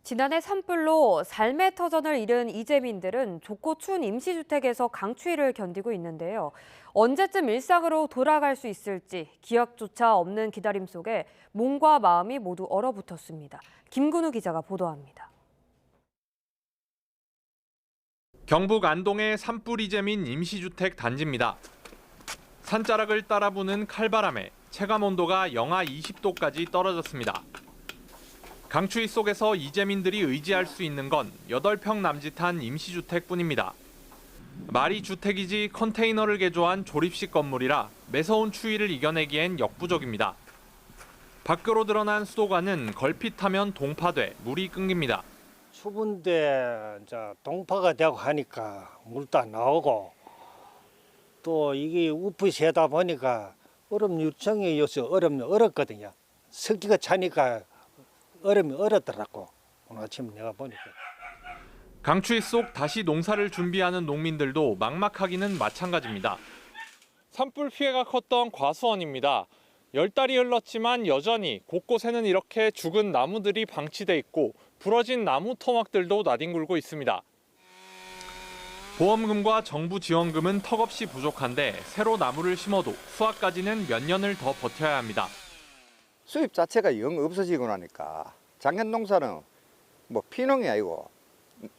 지난해 산불로 삶의 터전을 잃은 이재민들은 좁고 추운 임시주택에서 강추위를 견디고 있는데요. 언제쯤 일상으로 돌아갈 수 있을지 기약조차 없는 기다림 속에 몸과 마음이 모두 얼어붙었습니다. 김근우 기자가 보도합니다. 경북 안동의 산불 이재민 임시주택 단지입니다. 산자락을 따라 부는 칼바람에 체감온도가 영하 20도까지 떨어졌습니다. 강추위 속에서 이재민들이 의지할 수 있는 건 8평 남짓한 임시주택뿐입니다. 말이 주택이지 컨테이너를 개조한 조립식 건물이라 매서운 추위를 이겨내기엔 역부족입니다. 밖으로 드러난 수도관은 걸핏하면 동파돼 물이 끊깁니다. 추운데 이제 동파가 되고 하니까 물도 안 나오고 또 이게 우프 새다 보니까 얼음 유청이 요새 얼음이 얼었거든요. 습기가 차니까 얼음이 얼었더라고. 오늘 아침 내가 보니까. 강추위 속 다시 농사를 준비하는 농민들도 막막하기는 마찬가지입니다. 산불 피해가 컸던 과수원입니다. 10달이 흘렀지만 여전히 곳곳에는 이렇게 죽은 나무들이 방치돼 있고 부러진 나무 토막들도 나뒹굴고 있습니다. 보험금과 정부 지원금은 턱없이 부족한데 새로 나무를 심어도 수확까지는 몇 년을 더 버텨야 합니다. 수입 자체가 영 없어지고 나니까 작년 농사는 뭐 피농이 아니고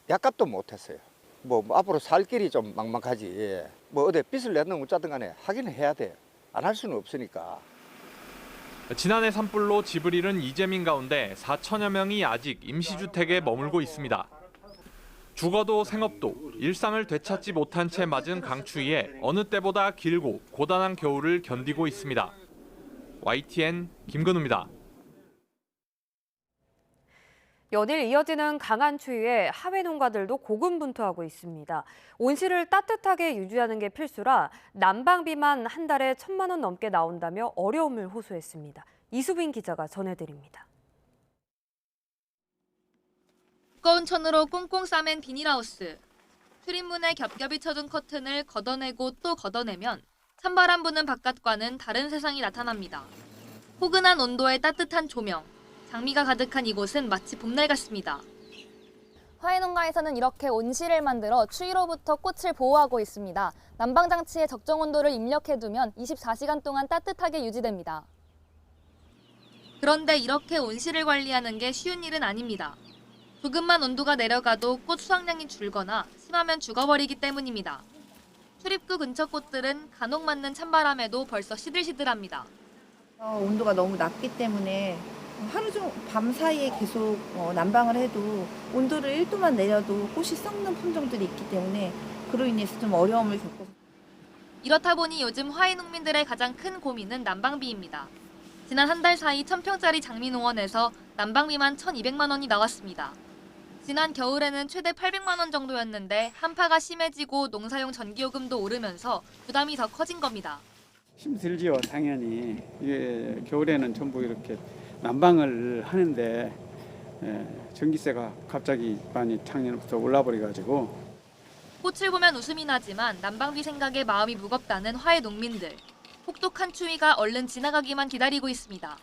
약값도 못했어요. 뭐 앞으로 살 길이 좀 막막하지. 뭐 어디 빚을 내는 어쩌든 간에 하긴 해야 돼요. 안 할 수는 없으니까. 지난해 산불로 집을 잃은 이재민 가운데 4천여 명이 아직 임시주택에 머물고 있습니다. 죽어도 생업도 일상을 되찾지 못한 채 맞은 강추위에 어느 때보다 길고 고단한 겨울을 견디고 있습니다. YTN 김근우입니다. 연일 이어지는 강한 추위에 하회 농가들도 고군분투하고 있습니다. 온실을 따뜻하게 유지하는 게 필수라 난방비만 한 달에 1,000만 원 넘게 나온다며 어려움을 호소했습니다. 이수빈 기자가 전해드립니다. 두꺼운 천으로 꽁꽁 싸맨 비닐하우스. 출입문에 겹겹이 쳐둔 커튼을 걷어내고 또 걷어내면 찬바람 부는 바깥과는 다른 세상이 나타납니다. 포근한 온도의 따뜻한 조명, 장미가 가득한 이곳은 마치 봄날 같습니다. 화훼농가에서는 이렇게 온실을 만들어 추위로부터 꽃을 보호하고 있습니다. 난방장치에 적정 온도를 입력해두면 24시간 동안 따뜻하게 유지됩니다. 그런데 이렇게 온실을 관리하는 게 쉬운 일은 아닙니다. 조금만 온도가 내려가도 꽃 수확량이 줄거나 심하면 죽어버리기 때문입니다. 출입구 근처 꽃들은 간혹 맞는 찬바람에도 벌써 시들시들합니다. 온도가 너무 낮기 때문에 하루 종 밤 사이에 계속 난방을 해도 온도를 1도만 내려도 꽃이 썩는 품종들이 있기 때문에 그로 인해서 좀 어려움을 겪고. 이렇다 보니 요즘 화훼농민들의 가장 큰 고민은 난방비입니다. 지난 한 달 사이 1,000평짜리 장미농원에서 난방비만 1,200만 원이 나왔습니다. 지난 겨울에는 최대 800만 원 정도였는데 한파가 심해지고 농사용 전기요금도 오르면서 부담이 더 커진 겁니다. 힘들지요, 당연히. 이게 겨울에는 전부 이렇게 난방을 하는데 전기세가 갑자기 많이 작년부터 올라버려가지고. 꽃을 보면 웃음이 나지만 난방비 생각에 마음이 무겁다는 화훼농민들. 혹독한 추위가 얼른 지나가기만 기다리고 있습니다.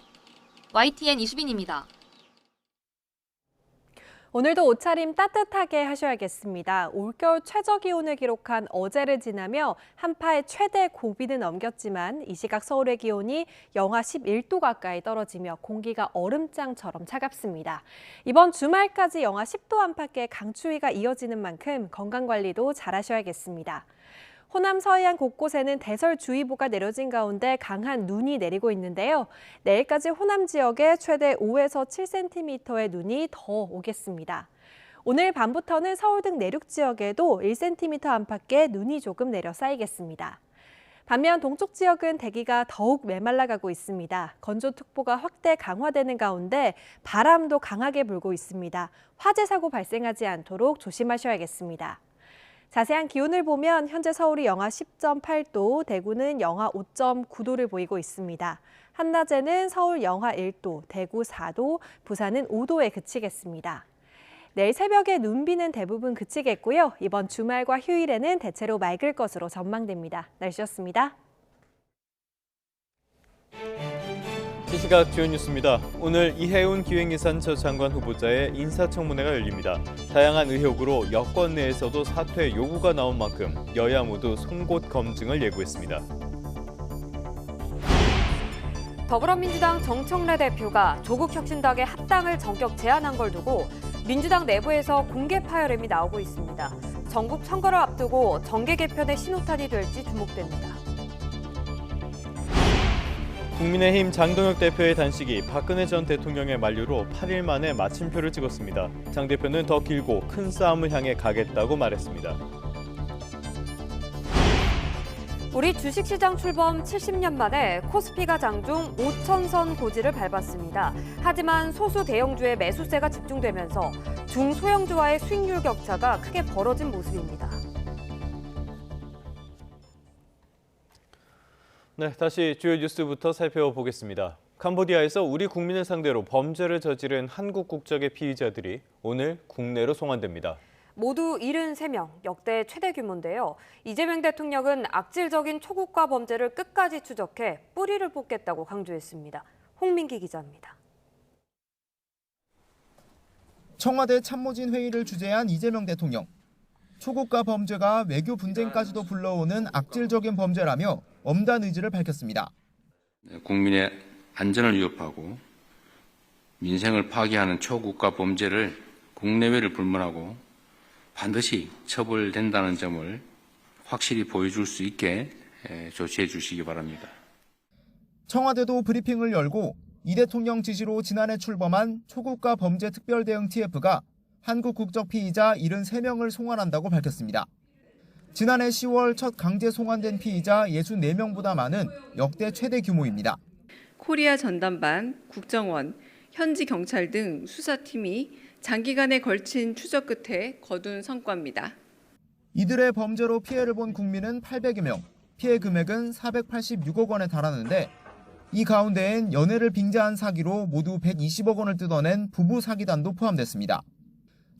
YTN 이수빈입니다. 오늘도 옷차림 따뜻하게 하셔야겠습니다. 올겨울 최저기온을 기록한 어제를 지나며 한파의 최대 고비는 넘겼지만 이 시각 서울의 기온이 영하 11도 가까이 떨어지며 공기가 얼음장처럼 차갑습니다. 이번 주말까지 영하 10도 안팎의 강추위가 이어지는 만큼 건강관리도 잘하셔야겠습니다. 호남 서해안 곳곳에는 대설주의보가 내려진 가운데 강한 눈이 내리고 있는데요. 내일까지 호남 지역에 최대 5에서 7cm의 눈이 더 오겠습니다. 오늘 밤부터는 서울 등 내륙 지역에도 1cm 안팎의 눈이 조금 내려 쌓이겠습니다. 반면 동쪽 지역은 대기가 더욱 메말라가고 있습니다. 건조특보가 확대 강화되는 가운데 바람도 강하게 불고 있습니다. 화재 사고 발생하지 않도록 조심하셔야겠습니다. 자세한 기온을 보면 현재 서울이 영하 10.8도, 대구는 영하 5.9도를 보이고 있습니다. 한낮에는 서울 영하 1도, 대구 4도, 부산은 5도에 그치겠습니다. 내일 새벽에 눈비는 대부분 그치겠고요. 이번 주말과 휴일에는 대체로 맑을 것으로 전망됩니다. 날씨였습니다. 이 시각 주요 뉴스입니다. 오늘 이해운 기획예산 첫 장관 후보자의 인사청문회가 열립니다. 다양한 의혹으로 여권 내에서도 사퇴 요구가 나온 만큼 여야 모두 송곳 검증을 예고했습니다. 더불어민주당 정청래 대표가 조국혁신당의 합당을 전격 제안한 걸 두고 민주당 내부에서 공개 파열음이 나오고 있습니다. 전국 선거를 앞두고 정계 개편의 신호탄이 될지 주목됩니다. 국민의힘 장동혁 대표의 단식이 박근혜 전 대통령의 만류로 8일 만에 마침표를 찍었습니다. 장 대표는 더 길고 큰 싸움을 향해 가겠다고 말했습니다. 우리 주식시장 출범 70년 만에 코스피가 장중 5,000선 고지를 밟았습니다. 하지만 소수 대형주의 매수세가 집중되면서 중소형주와의 수익률 격차가 크게 벌어진 모습입니다. 네, 다시 주요 뉴스부터 살펴보겠습니다. 캄보디아에서 우리 국민을 상대로 범죄를 저지른 한국 국적의 피의자들이 오늘 국내로 송환됩니다. 모두 73명, 역대 최대 규모인데요. 이재명 대통령은 악질적인 초국가 범죄를 끝까지 추적해 뿌리를 뽑겠다고 강조했습니다. 홍민기 기자입니다. 청와대 참모진 회의를 주재한 이재명 대통령. 초국가 범죄가 외교 분쟁까지도 불러오는 악질적인 범죄라며 엄단 의지를 밝혔습니다. 국민의 안전을 위협하고 민생을 파괴하는 초국가 범죄를 국내외를 불문하고 반드시 처벌된다는 점을 확실히 보여줄 수 있게 조치해 주시기 바랍니다. 청와대도 브리핑을 열고 이 대통령 지시로 지난해 출범한 초국가 범죄 특별대응 TF가 한국 국적 피의자 73명을 송환한다고 밝혔습니다. 지난해 10월 첫 강제 송환된 피의자 64명보다 많은 역대 최대 규모입니다. 코리아 전담반, 국정원, 현지 경찰 등 수사팀이 장기간에 걸친 추적 끝에 거둔 성과입니다. 이들의 범죄로 피해를 본 국민은 800여 명, 피해 금액은 486억 원에 달하는데 이 가운데엔 연애를 빙자한 사기로 모두 120억 원을 뜯어낸 부부 사기단도 포함됐습니다.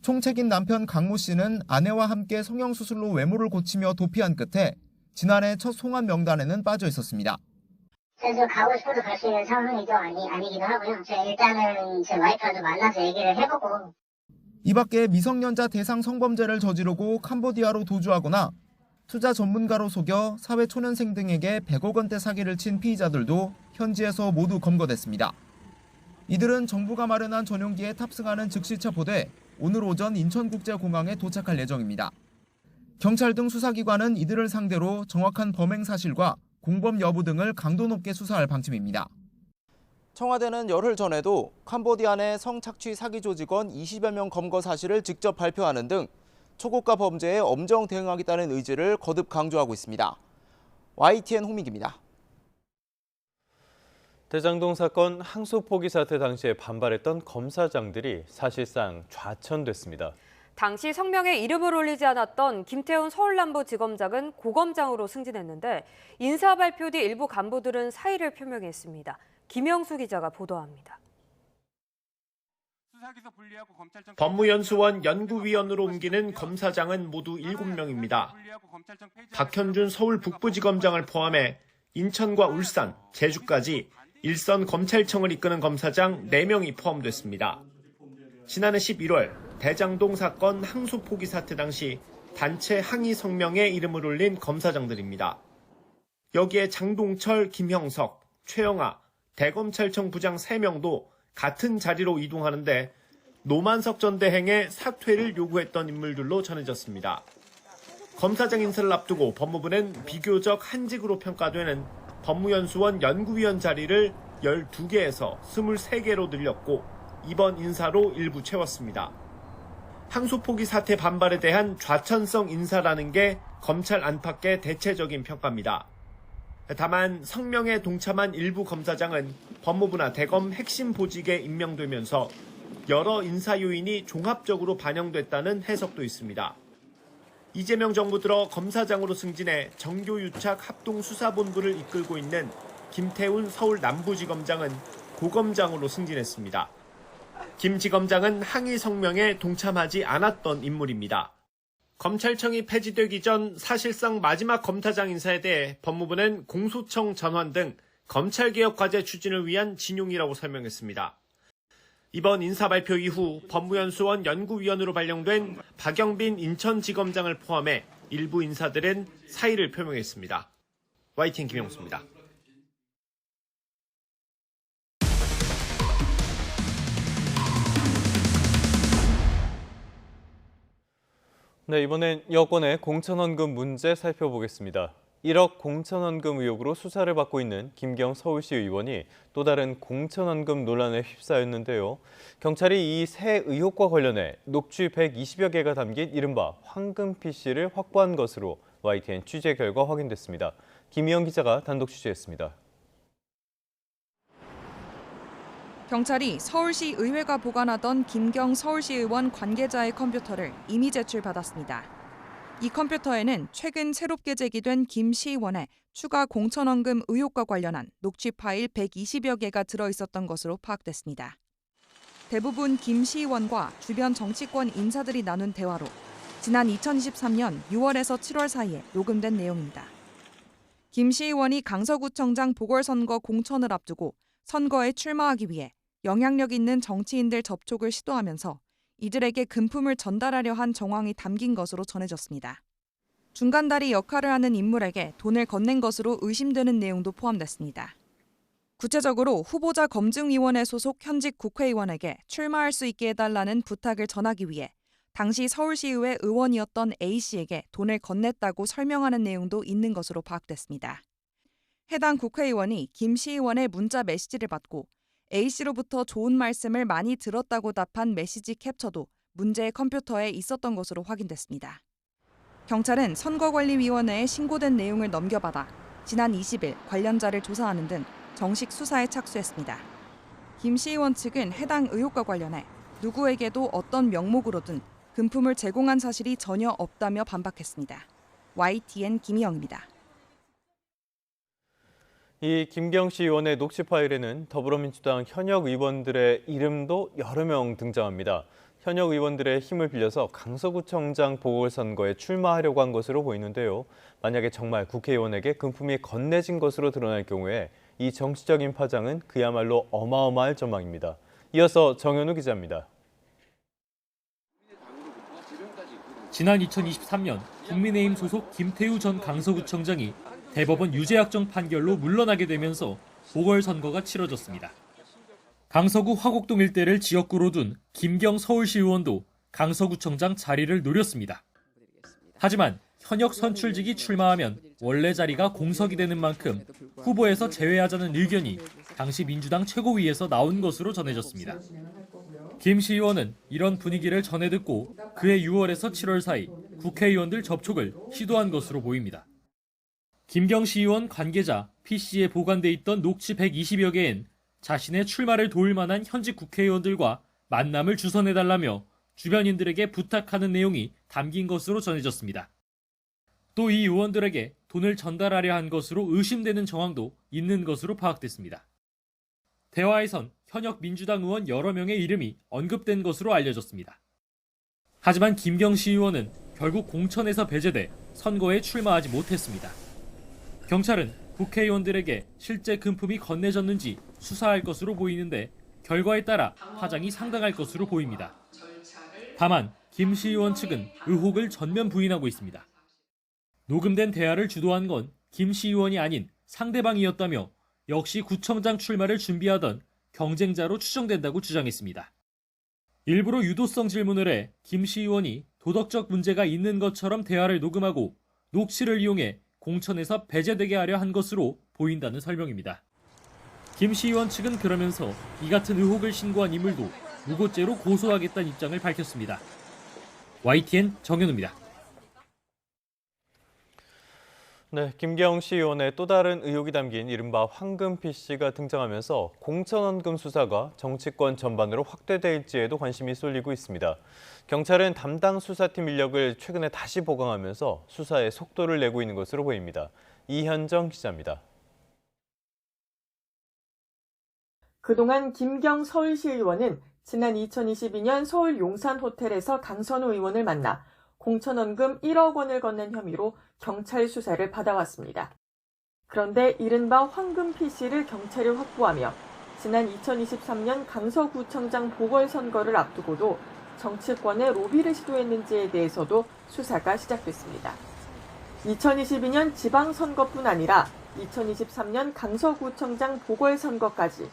총책인 남편 강모 씨는 아내와 함께 성형수술로 외모를 고치며 도피한 끝에 지난해 첫 송환 명단에는 빠져 있었습니다. 그래서 가고 싶어도 갈 수 있는 상황이죠. 아니기도 하고요. 제가 일단은 제 와이프와도 만나서 얘기를 해보고. 이 밖에 미성년자 대상 성범죄를 저지르고 캄보디아로 도주하거나 투자 전문가로 속여 사회 초년생 등에게 100억 원대 사기를 친 피의자들도 현지에서 모두 검거됐습니다. 이들은 정부가 마련한 전용기에 탑승하는 즉시 체포돼 오늘 오전 인천국제공항에 도착할 예정입니다. 경찰 등 수사기관은 이들을 상대로 정확한 범행 사실과 공범 여부 등을 강도 높게 수사할 방침입니다. 청와대는 열흘 전에도 캄보디아 내 성착취 사기 조직원 20여 명 검거 사실을 직접 발표하는 등 초고가 범죄에 엄정 대응하겠다는 의지를 거듭 강조하고 있습니다. YTN 홍민기입니다. 대장동 사건 항소 포기 사태 당시에 반발했던 검사장들이 사실상 좌천됐습니다. 당시 성명에 이름을 올리지 않았던 김태훈 서울남부지검장은 고검장으로 승진했는데 인사 발표 뒤 일부 간부들은 사의를 표명했습니다. 김영수 기자가 보도합니다. 법무연수원 연구위원으로 옮기는 검사장은 모두 7명입니다. 박현준 서울 북부지검장을 포함해 인천과 울산, 제주까지 일선 검찰청을 이끄는 검사장 4명이 포함됐습니다. 지난해 11월 대장동 사건 항소 포기 사태 당시 단체 항의 성명에 이름을 올린 검사장들입니다. 여기에 장동철, 김형석, 최영아, 대검찰청 부장 3명도 같은 자리로 이동하는데 노만석 전 대행의 사퇴를 요구했던 인물들로 전해졌습니다. 검사장 인사를 앞두고 법무부는 비교적 한직으로 평가되는 법무연수원 연구위원 자리를 12개에서 23개로 늘렸고 이번 인사로 일부 채웠습니다. 항소 포기 사태 반발에 대한 좌천성 인사라는 게 검찰 안팎의 대체적인 평가입니다. 다만 성명에 동참한 일부 검사장은 법무부나 대검 핵심 보직에 임명되면서 여러 인사 요인이 종합적으로 반영됐다는 해석도 있습니다. 이재명 정부 들어 검사장으로 승진해 정교유착 합동수사본부를 이끌고 있는 김태훈 서울 남부지검장은 고검장으로 승진했습니다. 김 지검장은 항의 성명에 동참하지 않았던 인물입니다. 검찰청이 폐지되기 전 사실상 마지막 검사장 인사에 대해 법무부는 공소청 전환 등 검찰개혁 과제 추진을 위한 진용이라고 설명했습니다. 이번 인사 발표 이후 법무연수원 연구위원으로 발령된 박영빈 인천지검장을 포함해 일부 인사들은 사의를 표명했습니다. YTN 김영수입니다. 네, 이번엔 여권의 공천원금 문제 살펴보겠습니다. 1억 공천원금 의혹으로 수사를 받고 있는 김경 서울시 의원이 또 다른 공천원금 논란에 휩싸였는데요. 경찰이 이 세 의혹과 관련해 녹취 120여 개가 담긴 이른바 황금 PC를 확보한 것으로 YTN 취재 결과 확인됐습니다. 김희영 기자가 단독 취재했습니다. 경찰이 서울시 의회가 보관하던 김경 서울시 의원 관계자의 컴퓨터를 이미 제출받았습니다. 이 컴퓨터에는 최근 새롭게 제기된 김 시의원의 추가 공천원금 의혹과 관련한 녹취 파일 120여 개가 들어있었던 것으로 파악됐습니다. 대부분 김 시의원과 주변 정치권 인사들이 나눈 대화로 지난 2023년 6월에서 7월 사이에 녹음된 내용입니다. 김 시의원이 강서구청장 보궐선거 공천을 앞두고 선거에 출마하기 위해 영향력 있는 정치인들 접촉을 시도하면서 이들에게 금품을 전달하려 한 정황이 담긴 것으로 전해졌습니다. 중간다리 역할을 하는 인물에게 돈을 건넨 것으로 의심되는 내용도 포함됐습니다. 구체적으로 후보자 검증위원회 소속 현직 국회의원에게 출마할 수 있게 해달라는 부탁을 전하기 위해 당시 서울시의회 의원이었던 A씨에게 돈을 건넸다고 설명하는 내용도 있는 것으로 파악됐습니다. 해당 국회의원이 김 시의원의 문자 메시지를 받고 A씨로부터 좋은 말씀을 많이 들었다고 답한 메시지 캡처도 문제의 컴퓨터에 있었던 것으로 확인됐습니다. 경찰은 선거관리위원회에 신고된 내용을 넘겨받아 지난 20일 관련자를 조사하는 등 정식 수사에 착수했습니다. 김 시의원 측은 해당 의혹과 관련해 누구에게도 어떤 명목으로든 금품을 제공한 사실이 전혀 없다며 반박했습니다. YTN 김희영입니다. 이 김경 씨 의원의 녹취 파일에는 더불어민주당 현역 의원들의 이름도 여러 명 등장합니다. 현역 의원들의 힘을 빌려서 강서구청장 보궐선거에 출마하려고 한 것으로 보이는데요. 만약에 정말 국회의원에게 금품이 건네진 것으로 드러날 경우에 이 정치적인 파장은 그야말로 어마어마할 전망입니다. 이어서 정현우 기자입니다. 지난 2023년 국민의힘 소속 김태우 전 강서구청장이 대법원 유죄 확정 판결로 물러나게 되면서 보궐선거가 치러졌습니다. 강서구 화곡동 일대를 지역구로 둔 김경 서울시 의원도 강서구청장 자리를 노렸습니다. 하지만 현역 선출직이 출마하면 원래 자리가 공석이 되는 만큼 후보에서 제외하자는 의견이 당시 민주당 최고위에서 나온 것으로 전해졌습니다. 김 시 의원은 이런 분위기를 전해 듣고 그해 6월에서 7월 사이 국회의원들 접촉을 시도한 것으로 보입니다. 김경 시 의원 관계자 PC에 보관돼 있던 녹취 120여 개엔 자신의 출마를 도울 만한 현직 국회의원들과 만남을 주선해달라며 주변인들에게 부탁하는 내용이 담긴 것으로 전해졌습니다. 또 이 의원들에게 돈을 전달하려 한 것으로 의심되는 정황도 있는 것으로 파악됐습니다. 대화에선 현역 민주당 의원 여러 명의 이름이 언급된 것으로 알려졌습니다. 하지만 김경 시 의원은 결국 공천에서 배제돼 선거에 출마하지 못했습니다. 경찰은 국회의원들에게 실제 금품이 건네졌는지 수사할 것으로 보이는데 결과에 따라 파장이 상당할 것으로 보입니다. 다만 김 시 의원 측은 의혹을 전면 부인하고 있습니다. 녹음된 대화를 주도한 건 김 시 의원이 아닌 상대방이었다며 역시 구청장 출마를 준비하던 경쟁자로 추정된다고 주장했습니다. 일부러 유도성 질문을 해 김 시 의원이 도덕적 문제가 있는 것처럼 대화를 녹음하고 녹취를 이용해 공천에서 배제되게 하려 한 것으로 보인다는 설명입니다. 김 시 의원 측은 그러면서 이 같은 의혹을 신고한 인물도 무고죄로 고소하겠다는 입장을 밝혔습니다. YTN 정현우입니다. 네, 김경시 의원의 또 다른 의혹이 담긴 이른바 황금 PC가 등장하면서 공천원금 수사가 정치권 전반으로 확대될지에도 관심이 쏠리고 있습니다. 경찰은 담당 수사팀 인력을 최근에 다시 보강하면서 수사에 속도를 내고 있는 것으로 보입니다. 이현정 기자입니다. 그동안 김경 서울시 의원은 지난 2022년 서울 용산 호텔에서 강선우 의원을 만나 공천원금 1억 원을 건넨 혐의로 경찰 수사를 받아왔습니다. 그런데 이른바 황금 PC를 경찰이 확보하며 지난 2023년 강서구청장 보궐선거를 앞두고도 정치권에 로비를 시도했는지에 대해서도 수사가 시작됐습니다. 2022년 지방선거뿐 아니라 2023년 강서구청장 보궐선거까지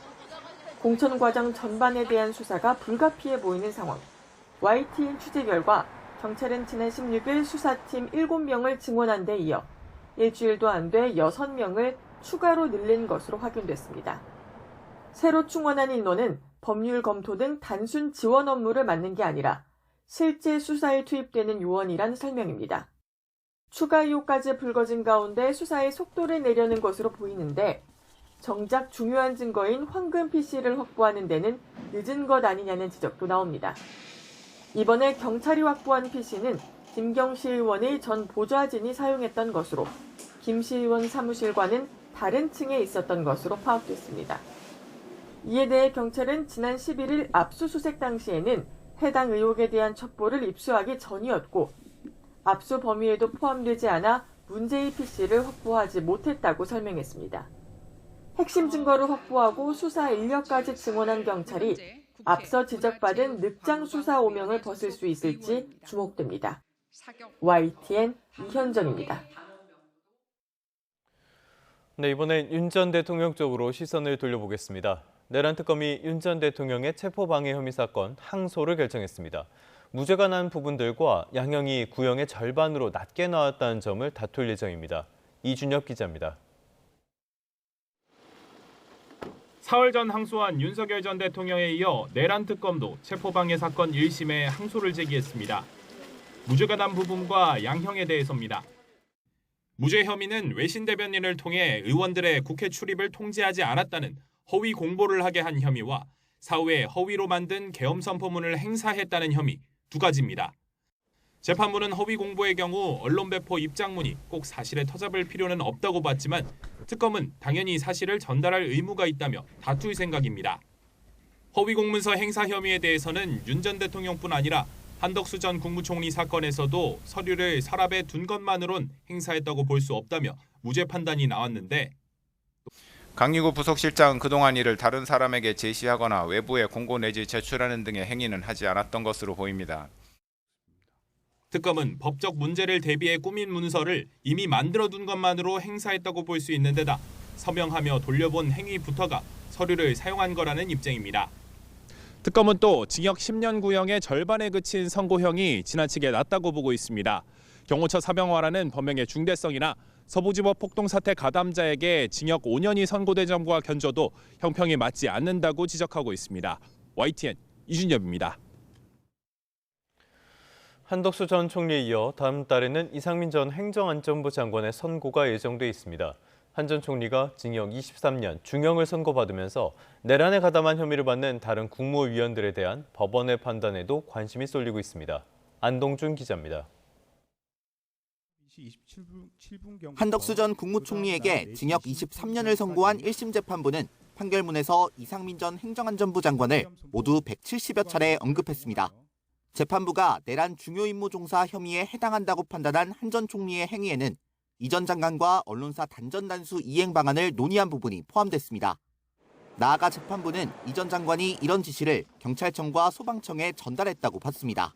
공천 과정 전반에 대한 수사가 불가피해 보이는 상황. YTN 취재 결과 경찰은 지난 16일 수사팀 7명을 증원한 데 이어 일주일도 안 돼 6명을 추가로 늘린 것으로 확인됐습니다. 새로 충원한 인원은 법률 검토 등 단순 지원 업무를 맡는 게 아니라 실제 수사에 투입되는 요원이란 설명입니다. 추가 의혹까지 불거진 가운데 수사의 속도를 내려는 것으로 보이는데 정작 중요한 증거인 황금 PC를 확보하는 데는 늦은 것 아니냐는 지적도 나옵니다. 이번에 경찰이 확보한 PC는 김경시 의원의 전 보좌진이 사용했던 것으로 김시 의원 사무실과는 다른 층에 있었던 것으로 파악됐습니다. 이에 대해 경찰은 지난 11일 압수수색 당시에는 해당 의혹에 대한 첩보를 입수하기 전이었고 압수 범위에도 포함되지 않아 문제의 PC를 확보하지 못했다고 설명했습니다. 핵심 증거를 확보하고 수사 인력까지 증원한 경찰이 앞서 지적받은 늑장 수사 오명을 벗을 수 있을지 주목됩니다. YTN 이현정입니다. 네, 이번엔 윤 전 대통령 쪽으로 시선을 돌려보겠습니다. 내란 특검이 윤 전 대통령의 체포방해 혐의 사건 항소를 결정했습니다. 무죄가 난 부분들과 양형이 구형의 절반으로 낮게 나왔다는 점을 다툴 예정입니다. 이준혁 기자입니다. 사흘 전 항소한 윤석열 전 대통령에 이어 내란 특검도 체포방해 사건 1심에 항소를 제기했습니다. 무죄가 난 부분과 양형에 대해서입니다. 무죄 혐의는 외신 대변인을 통해 의원들의 국회 출입을 통제하지 않았다는 허위 공보를 하게 한 혐의와 사후에 허위로 만든 계엄 선포문을 행사했다는 혐의 두 가지입니다. 재판부는 허위 공보의 경우 언론 배포 입장문이 꼭 사실에 터잡을 필요는 없다고 봤지만 특검은 당연히 사실을 전달할 의무가 있다며 다툴 생각입니다. 허위 공문서 행사 혐의에 대해서는 윤 전 대통령뿐 아니라 한덕수 전 국무총리 사건에서도 서류를 서랍에 둔 것만으론 행사했다고 볼 수 없다며 무죄 판단이 나왔는데 강의구 부속실장은 그동안 이를 다른 사람에게 제시하거나 외부에 공고 내지 제출하는 등의 행위는 하지 않았던 것으로 보입니다. 특검은 법적 문제를 대비해 꾸민 문서를 이미 만들어둔 것만으로 행사했다고 볼 수 있는 데다 서명하며 돌려본 행위부터가 서류를 사용한 거라는 입장입니다. 특검은 또 징역 10년 구형의 절반에 그친 선고형이 지나치게 낮다고 보고 있습니다. 경호처 사병화라는 범행의 중대성이나 서부지법 폭동 사태 가담자에게 징역 5년이 선고된 점과 견줘도 형평이 맞지 않는다고 지적하고 있습니다. YTN 이준엽입니다. 한덕수 전 총리에 이어 다음 달에는 이상민 전 행정안전부 장관의 선고가 예정돼 있습니다. 한 전 총리가 징역 23년, 중형을 선고받으면서 내란에 가담한 혐의를 받는 다른 국무위원들에 대한 법원의 판단에도 관심이 쏠리고 있습니다. 안동준 기자입니다. 한덕수 전 국무총리에게 징역 23년을 선고한 1심 재판부는 판결문에서 이상민 전 행정안전부 장관을 모두 170여 차례 언급했습니다. 재판부가 내란 중요 임무 종사 혐의에 해당한다고 판단한 한 전 총리의 행위에는 이 전 장관과 언론사 단전 단수 이행 방안을 논의한 부분이 포함됐습니다. 나아가 재판부는 이 전 장관이 이런 지시를 경찰청과 소방청에 전달했다고 봤습니다.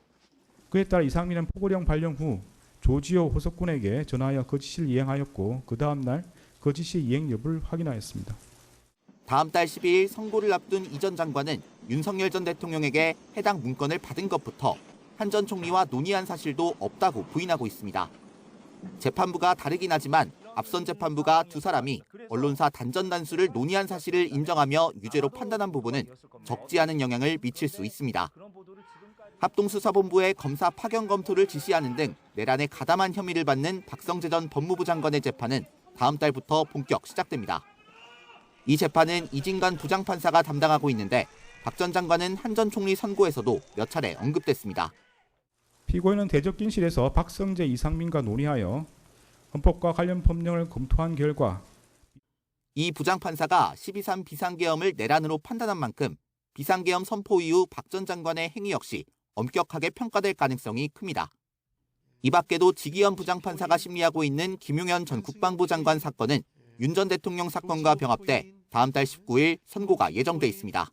그에 따라 이상민은 포고령 발령 후 조지호 호석군에게 전화하여 그 지시를 이행하였고 그 다음 날 그 지시의 이행 여부를 확인하였습니다. 다음 달 12일 선고를 앞둔 이 전 장관은 윤석열 전 대통령에게 해당 문건을 받은 것부터 한 전 총리와 논의한 사실도 없다고 부인하고 있습니다. 재판부가 다르긴 하지만 앞선 재판부가 두 사람이 언론사 단전 단수를 논의한 사실을 인정하며 유죄로 판단한 부분은 적지 않은 영향을 미칠 수 있습니다. 합동수사본부에 검사 파견 검토를 지시하는 등 내란에 가담한 혐의를 받는 박성재 전 법무부 장관의 재판은 다음 달부터 본격 시작됩니다. 이 재판은 이진관 부장판사가 담당하고 있는데 박 전 장관은 한 전 총리 선고에서도 몇 차례 언급됐습니다. 피고인은 대적gin실에서 박성재, 이상민과 논의하여 헌법과 관련 법령을 검토한 결과 이 부장판사가 12.3 비상계엄을 내란으로 판단한 만큼 비상계엄 선포 이후 박 전 장관의 행위 역시 엄격하게 평가될 가능성이 큽니다. 이 밖에도 지기현 부장판사가 심리하고 있는 김용현 전 국방부 장관 사건은 윤 전 대통령 사건과 병합돼 다음 달 19일 선고가 예정돼 있습니다.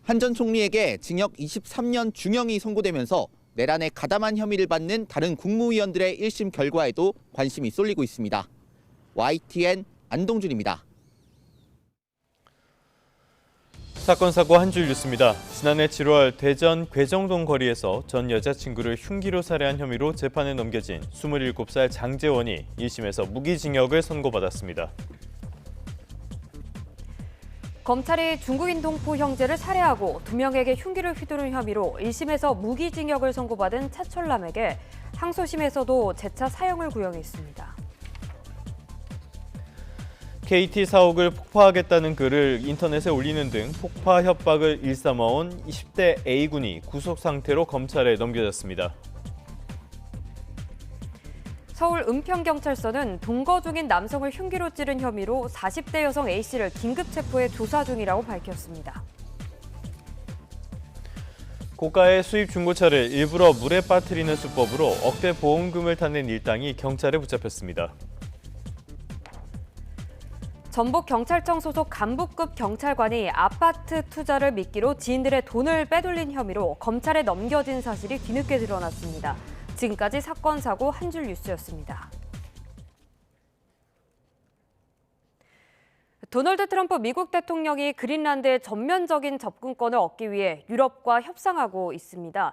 한 전 총리에게 징역 23년 중형이 선고되면서 내란에 가담한 혐의를 받는 다른 국무위원들의 1심 결과에도 관심이 쏠리고 있습니다. YTN 안동준입니다. 사건 사고 한 줄 뉴스입니다. 지난해 7월 대전 괴정동 거리에서 전 여자친구를 흉기로 살해한 혐의로 재판에 넘겨진 27살 장재원이 1심에서 무기징역을 선고받았습니다. 검찰이 중국인 동포 형제를 살해하고 2명에게 흉기를 휘두른 혐의로 1심에서 무기징역을 선고받은 차철남에게 항소심에서도 재차 사형을 구형했습니다. KT 사옥을 폭파하겠다는 글을 인터넷에 올리는 등 폭파 협박을 일삼아온 20대 A군이 구속 상태로 검찰에 넘겨졌습니다. 서울 은평경찰서는 동거 중인 남성을 흉기로 찌른 혐의로 40대 여성 A씨를 긴급 체포해 조사 중이라고 밝혔습니다. 고가의 수입 중고차를 일부러 물에 빠뜨리는 수법으로 억대 보험금을 타낸 일당이 경찰에 붙잡혔습니다. 전북경찰청 소속 간부급 경찰관이 아파트 투자를 미끼로 지인들의 돈을 빼돌린 혐의로 검찰에 넘겨진 사실이 뒤늦게 드러났습니다. 지금까지 사건, 사고 한 줄 뉴스였습니다. 도널드 트럼프 미국 대통령이 그린란드의 전면적인 접근권을 얻기 위해 유럽과 협상하고 있습니다.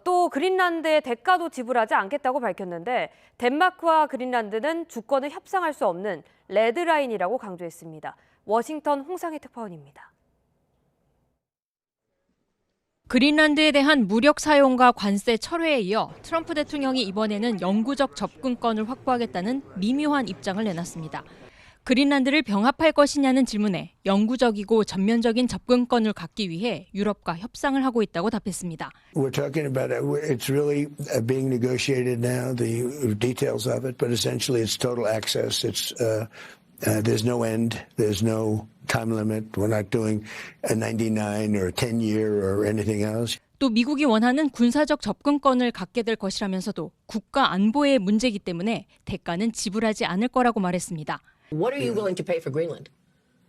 또 그린란드의 대가도 지불하지 않겠다고 밝혔는데 덴마크와 그린란드는 주권을 협상할 수 없는 레드라인이라고 강조했습니다. 워싱턴 홍상희 특파원입니다. 그린란드에 대한 무력 사용과 관세 철회에 이어 트럼프 대통령이 이번에는 영구적 접근권을 확보하겠다는 미묘한 입장을 내놨습니다. 그린란드를 병합할 것이냐는 질문에 영구적이고 전면적인 접근권을 갖기 위해 유럽과 협상을 하고 있다고 답했습니다. We're talking about it's really being negotiated now, the details of it, but essentially it's total access. It's there's no end, there's no time limit. We're not doing a 99 or a 10-year or anything else. 또 미국이 원하는 군사적 접근권을 갖게 될 것이라면서도 국가 안보의 문제이기 때문에 대가는 지불하지 않을 거라고 말했습니다. What are you willing to pay for Greenland?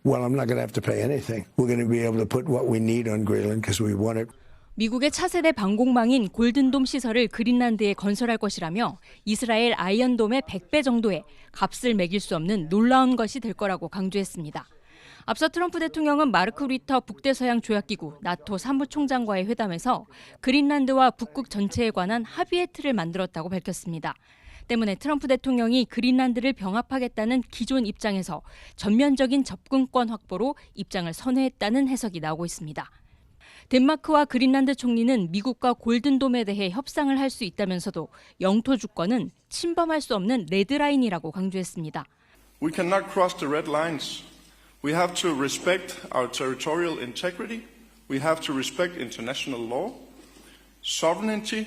Well, I'm not going to have to pay anything. We're going to be able to put what we need on Greenland because we want it. 미국의 차세대 방공망인 골든돔 시설을 그린란드에 건설할 것이라며 이스라엘 아이언돔의 100배 정도의 값을 매길 수 없는 놀라운 것이 될 거라고 강조했습니다. 앞서 트럼프 대통령은 마르크 리터 북대서양 조약기구 나토 사무총장과의 회담에서 그린란드와 북극 전체에 관한 합의의 틀을 만들었다고 밝혔습니다. 때문에 트럼프 대통령이 그린란드를 병합하겠다는 기존 입장에서 전면적인 접근권 확보로 입장을 선회했다는 해석이 나오고 있습니다. 덴마크와 그린란드 총리는 미국과 골든돔에 대해 협상을 할 수 있다면서도 영토 주권은 침범할 수 없는 레드라인이라고 강조했습니다. We cannot cross the red lines. We have to respect our territorial integrity. We have to respect international law, sovereignty.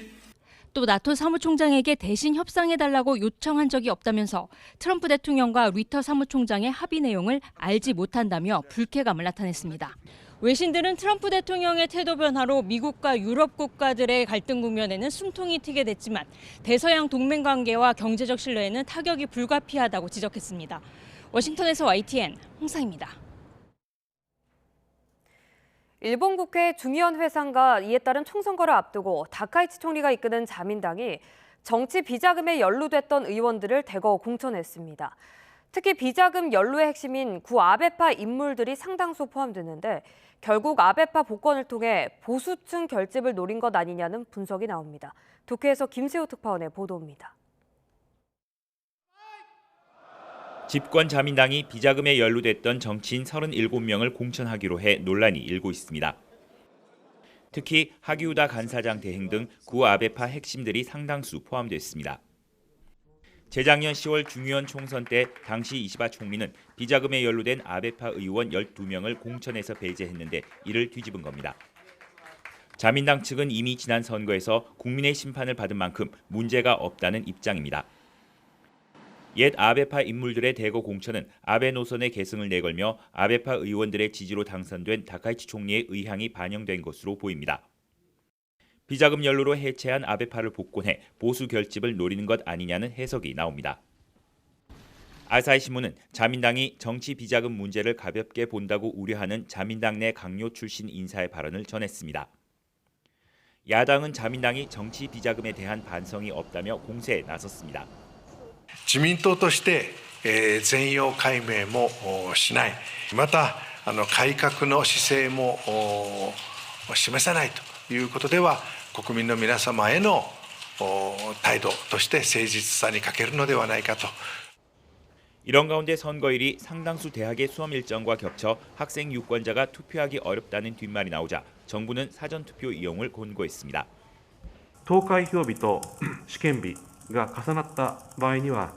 또 나토 사무총장에게 대신 협상해달라고 요청한 적이 없다면서 트럼프 대통령과 리터 사무총장의 합의 내용을 알지 못한다며 불쾌감을 나타냈습니다. 외신들은 트럼프 대통령의 태도 변화로 미국과 유럽 국가들의 갈등 국면에는 숨통이 트게 됐지만 대서양 동맹 관계와 경제적 신뢰에는 타격이 불가피하다고 지적했습니다. 워싱턴에서 YTN 홍상입니다. 일본 국회 중의원 회상과 이에 따른 총선거를 앞두고 다카이치 총리가 이끄는 자민당이 정치 비자금에 연루됐던 의원들을 대거 공천했습니다. 특히 비자금 연루의 핵심인 구 아베파 인물들이 상당수 포함됐는데 결국 아베파 복권을 통해 보수층 결집을 노린 것 아니냐는 분석이 나옵니다. 도쿄에서 김세호 특파원의 보도입니다. 집권 자민당이 비자금에 연루됐던 정치인 37명을 공천하기로 해 논란이 일고 있습니다. 특히 하기우다 간사장 대행 등 구아베파 핵심들이 상당수 포함됐습니다. 재작년 10월 중의원 총선 때 당시 이시바 총리는 비자금에 연루된 아베파 의원 12명을 공천에서 배제했는데 이를 뒤집은 겁니다. 자민당 측은 이미 지난 선거에서 국민의 심판을 받은 만큼 문제가 없다는 입장입니다. 옛 아베파 인물들의 대거 공천은 아베 노선의 계승을 내걸며 아베파 의원들의 지지로 당선된 다카이치 총리의 의향이 반영된 것으로 보입니다. 비자금 연루로 해체한 아베파를 복권해 보수 결집을 노리는 것 아니냐는 해석이 나옵니다. 아사히 신문은 자민당이 정치 비자금 문제를 가볍게 본다고 우려하는 자민당 내 강요 출신 인사의 발언을 전했습니다. 야당은 자민당이 정치 비자금에 대한 반성이 없다며 공세에 나섰습니다. 自民党として全容解明もしない、また改革の姿勢も示さないということでは国民の皆様への態度として誠実さに欠けるのではないかと。 이런 가운데 선거일이 상당수 대학의 수험 일정과 겹쳐 학생 유권자가 투표하기 어렵다는 뒷말이 나오자 정부는 사전투표 이용을 권고했습니다. 投開票日と試験日が重なった場合には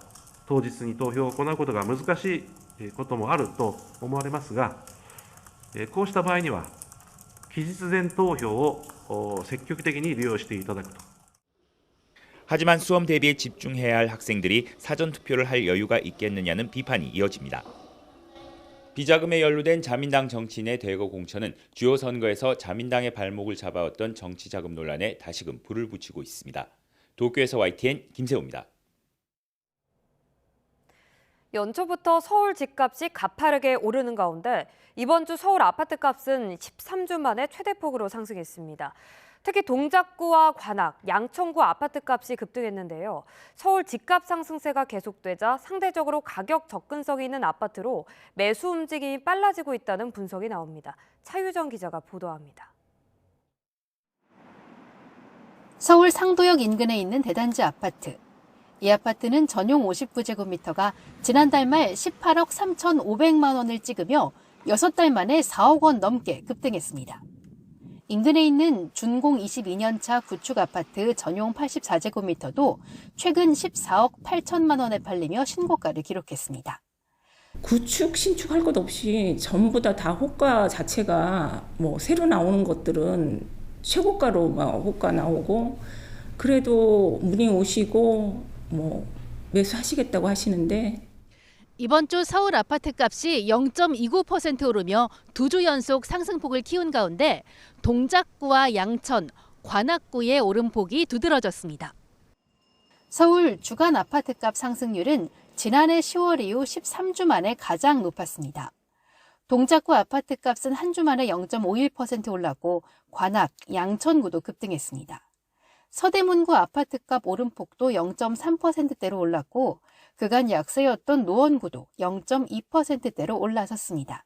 当日に投票を行うことが難しいこともあると思われますが、こうした場合には期日前投票を積極的に利用していただくと。 하지만 수험 대비에 집중해야 할 학생들이 사전투표를 할 여유가 있겠느냐는 비판이 이어집니다. 비자금에 연루된 자민당 정치인의 대거 공천은 주요 선거에서 자민당의 발목을 잡아왔던 정치자금 논란에 다시금 불을 붙이고 있습니다. 도쿄에서 YTN 김세호입니다. 연초부터 서울 집값이 가파르게 오르는 가운데 이번 주 서울 아파트값은 13주 만에 최대폭으로 상승했습니다. 특히 동작구와 관악, 양천구 아파트값이 급등했는데요. 서울 집값 상승세가 계속되자 상대적으로 가격 접근성이 있는 아파트로 매수 움직임이 빨라지고 있다는 분석이 나옵니다. 차유정 기자가 보도합니다. 서울 상도역 인근에 있는 대단지 아파트. 이 아파트는 전용 59제곱미터가 지난달 말 18억 3,500만 원을 찍으며 6달 만에 4억 원 넘게 급등했습니다. 인근에 있는 준공 22년차 구축 아파트 전용 84제곱미터도 최근 14억 8천만 원에 팔리며 신고가를 기록했습니다. 구축, 신축할 것 없이 전부 다 호가 자체가 새로 나오는 것들은 최고가로 호가 나오고 그래도 문의 오시고 매수하시겠다고 하시는데 이번 주 서울 아파트 값이 0.29% 오르며 2주 연속 상승폭을 키운 가운데 동작구와 양천, 관악구의 오름폭이 두드러졌습니다. 서울 주간 아파트값 상승률은 지난해 10월 이후 13주 만에 가장 높았습니다. 동작구 아파트값은 한 주 만에 0.51% 올랐고 관악, 양천구도 급등했습니다. 서대문구 아파트값 오름폭도 0.3%대로 올랐고 그간 약세였던 노원구도 0.2%대로 올라섰습니다.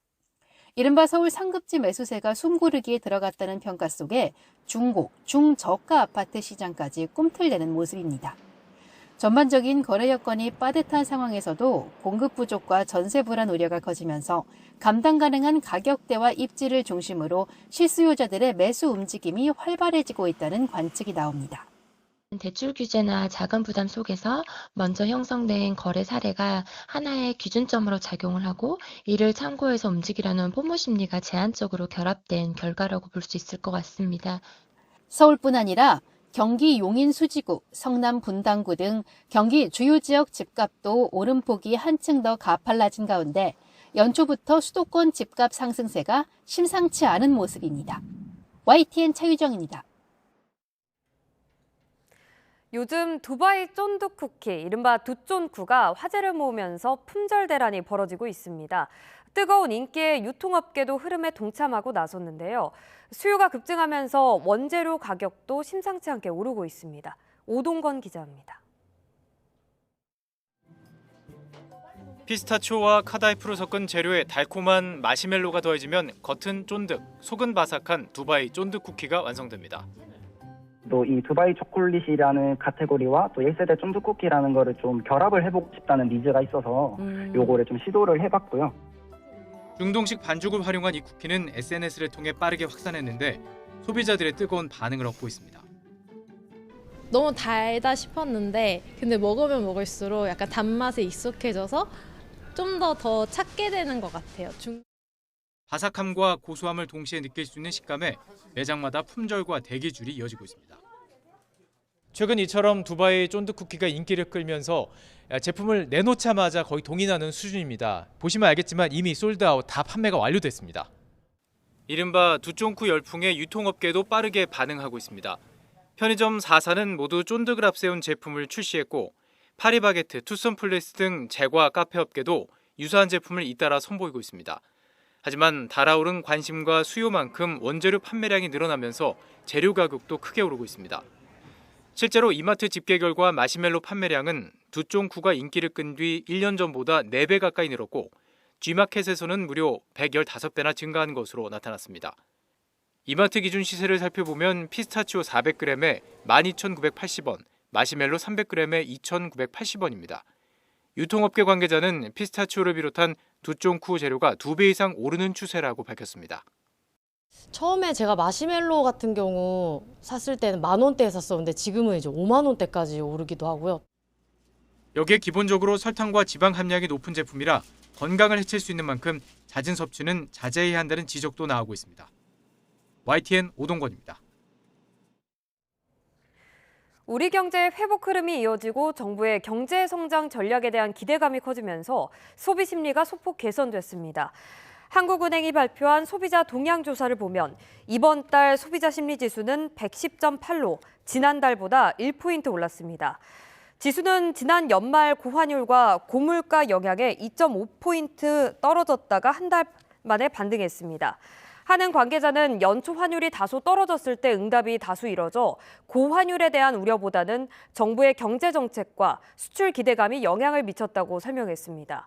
이른바 서울 상급지 매수세가 숨고르기에 들어갔다는 평가 속에 중고, 중저가 아파트 시장까지 꿈틀대는 모습입니다. 전반적인 거래 여건이 빠듯한 상황에서도 공급 부족과 전세 불안 우려가 커지면서 감당 가능한 가격대와 입지를 중심으로 실수요자들의 매수 움직임이 활발해지고 있다는 관측이 나옵니다. 대출 규제나 자금 부담 속에서 먼저 형성된 거래 사례가 하나의 기준점으로 작용을 하고 이를 참고해서 움직이려는 포모 심리가 제한적으로 결합된 결과라고 볼 수 있을 것 같습니다. 서울뿐 아니라 경기 용인 수지구, 성남 분당구 등 경기 주요 지역 집값도 오름폭이 한층 더 가팔라진 가운데 연초부터 수도권 집값 상승세가 심상치 않은 모습입니다. YTN 차유정입니다. 요즘 두바이 쫀득 쿠키, 이른바 두쫀쿠가 화제를 모으면서 품절 대란이 벌어지고 있습니다. 뜨거운 인기에 유통업계도 흐름에 동참하고 나섰는데요. 수요가 급증하면서 원재료 가격도 심상치 않게 오르고 있습니다. 오동건 기자입니다. 피스타치오와 카다이프로 섞은 재료에 달콤한 마시멜로가 더해지면 겉은 쫀득, 속은 바삭한 두바이 쫀득 쿠키가 완성됩니다. 또 이 두바이 초콜릿이라는 카테고리와 또 1세대 쫀득 쿠키라는 거를 좀 결합을 해보고 싶다는 니즈가 있어서 요거를 좀 시도를 해봤고요. 중동식 반죽을 활용한 이 쿠키는 SNS를 통해 빠르게 확산했는데 소비자들의 뜨거운 반응을 얻고 있습니다. 너무 달다 싶었는데 근데 먹으면 먹을수록 약간 단맛에 익숙해져서 좀 더 찾게 되는 것 같아요. 바삭함과 고소함을 동시에 느낄 수 있는 식감에 매장마다 품절과 대기줄이 이어지고 있습니다. 최근 이처럼 두바이 쫀득 쿠키가 인기를 끌면서 제품을 내놓자마자 거의 동의나는 수준입니다. 보시면 알겠지만 이미 솔드아웃 다 판매가 완료됐습니다. 이른바 두쫑쿠 열풍에 유통업계도 빠르게 반응하고 있습니다. 편의점 4사는 모두 쫀득을 앞세운 제품을 출시했고 파리바게트, 투썸플레스 등 제과 카페 업계도 유사한 제품을 잇따라 선보이고 있습니다. 하지만 달아오른 관심과 수요만큼 원재료 판매량이 늘어나면서 재료 가격도 크게 오르고 있습니다. 실제로 이마트 집계 결과 마시멜로 판매량은 두쫑쿠가 인기를 끈 뒤 1년 전보다 4배 가까이 늘었고 G마켓에서는 무려 115배나 증가한 것으로 나타났습니다. 이마트 기준 시세를 살펴보면 피스타치오 400g에 12,980원, 마시멜로 300g에 2,980원입니다. 유통업계 관계자는 피스타치오를 비롯한 두쫑쿠 재료가 2배 이상 오르는 추세라고 밝혔습니다. 처음에 제가 마시멜로 같은 경우 샀을 때는 10,000원대에 샀었는데 지금은 이제 50,000원대까지 오르기도 하고요. 여기에 기본적으로 설탕과 지방 함량이 높은 제품이라 건강을 해칠 수 있는 만큼 잦은 섭취는 자제해야 한다는 지적도 나오고 있습니다. YTN 오동건입니다. 우리 경제의 회복 흐름이 이어지고 정부의 경제 성장 전략에 대한 기대감이 커지면서 소비 심리가 소폭 개선됐습니다. 한국은행이 발표한 소비자 동향 조사를 보면 이번 달 소비자 심리 지수는 110.8로 지난달보다 1포인트 올랐습니다. 지수는 지난 연말 고환율과 고물가 영향에 2.5포인트 떨어졌다가 한 달 만에 반등했습니다. 한은 관계자는 연초 환율이 다소 떨어졌을 때 응답이 다수 이뤄져 고환율에 대한 우려보다는 정부의 경제 정책과 수출 기대감이 영향을 미쳤다고 설명했습니다.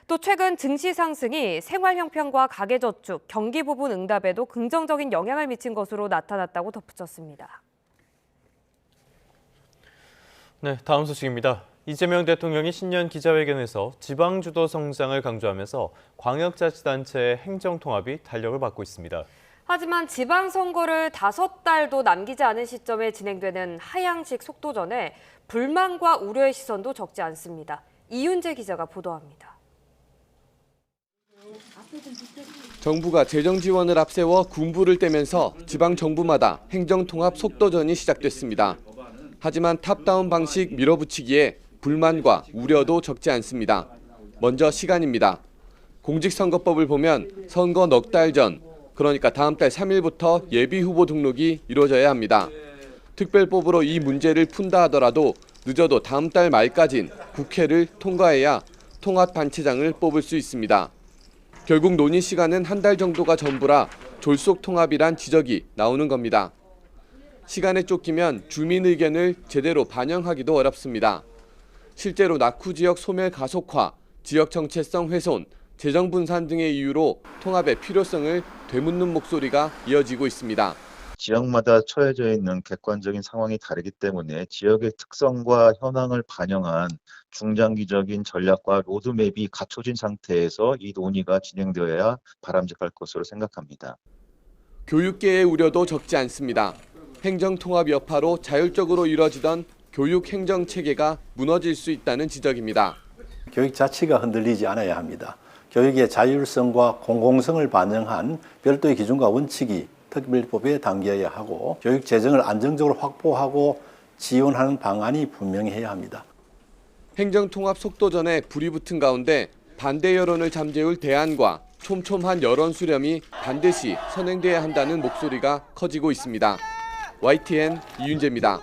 또 최근 증시 상승이 생활 형편과 가계저축, 경기 부분 응답에도 긍정적인 영향을 미친 것으로 나타났다고 덧붙였습니다. 네, 다음 소식입니다. 이재명 대통령이 신년 기자회견에서 지방주도 성장을 강조하면서 광역자치단체의 행정통합이 탄력을 받고 있습니다. 하지만 지방선거를 5달도 남기지 않은 시점에 진행되는 하향식 속도전에 불만과 우려의 시선도 적지 않습니다. 이윤재 기자가 보도합니다. 정부가 재정 지원을 앞세워 군부를 떼면서 지방 정부마다 행정통합 속도전이 시작됐습니다. 하지만 탑다운 방식 밀어붙이기에 불만과 우려도 적지 않습니다. 먼저 시간입니다. 공직선거법을 보면 선거 넉 달 전, 그러니까 다음 달 3일부터 예비후보 등록이 이루어져야 합니다. 특별법으로 이 문제를 푼다 하더라도 늦어도 다음 달 말까진 국회를 통과해야 통합단체장을 뽑을 수 있습니다. 결국 논의 시간은 한 달 정도가 전부라 졸속 통합이란 지적이 나오는 겁니다. 시간에 쫓기면 주민 의견을 제대로 반영하기도 어렵습니다. 실제로 낙후 지역 소멸 가속화, 지역 정체성 훼손, 재정 분산 등의 이유로 통합의 필요성을 되묻는 목소리가 이어지고 있습니다. 지역마다 처해져 있는 객관적인 상황이 다르기 때문에 지역의 특성과 현황을 반영한 중장기적인 전략과 로드맵이 갖춰진 상태에서 이 논의가 진행되어야 바람직할 것으로 생각합니다. 교육계의 우려도 적지 않습니다. 행정통합 여파로 자율적으로 이뤄지던 교육 행정 체계가 무너질 수 있다는 지적입니다. 교육 자체가 흔들리지 않아야 합니다. 교육의 자율성과 공공성을 반영한 별도의 기준과 원칙이 특별법에 담겨야 하고 교육 재정을 안정적으로 확보하고 지원하는 방안이 분명해야 합니다. 행정통합 속도전에 불이 붙은 가운데 반대 여론을 잠재울 대안과 촘촘한 여론 수렴이 반드시 선행돼야 한다는 목소리가 커지고 있습니다. YTN 이윤재입니다.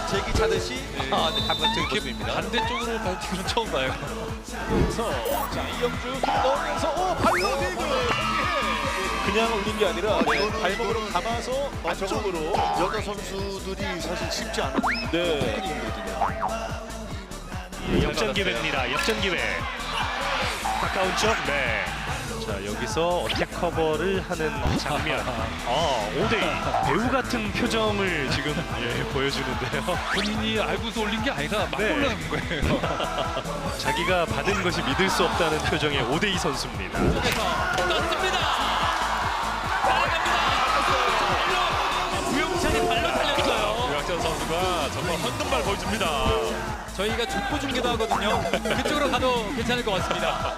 제기 차듯이 감각적인 모습입니다. 반대쪽으로 발치기는 처음 봐요. 자, 이영주 넣으면서 발로 디그 그냥 올린 게 아니라 발목으로 감아서 안쪽으로 여자 선수들이 사실 쉽지 않은 테크닉이거든요. 역전 기회입니다. 역전 기회. 가까운 쪽. 네. 자, 여기서 어택 커버를 하는 장면. 5대2. 배우 같은 표정을 지금 보여주는데요. 본인이 알고서 올린 게 아니라 막 올라간 거예요. 자기가 받은 것이 믿을 수 없다는 표정의 5대2 선수입니다. 구영찬이 발로 살렸어요. 구영찬 선수가 정말 황금발 보여줍니다. 저희가 족보 중계도 하거든요. 그쪽으로 가도 괜찮을 것 같습니다.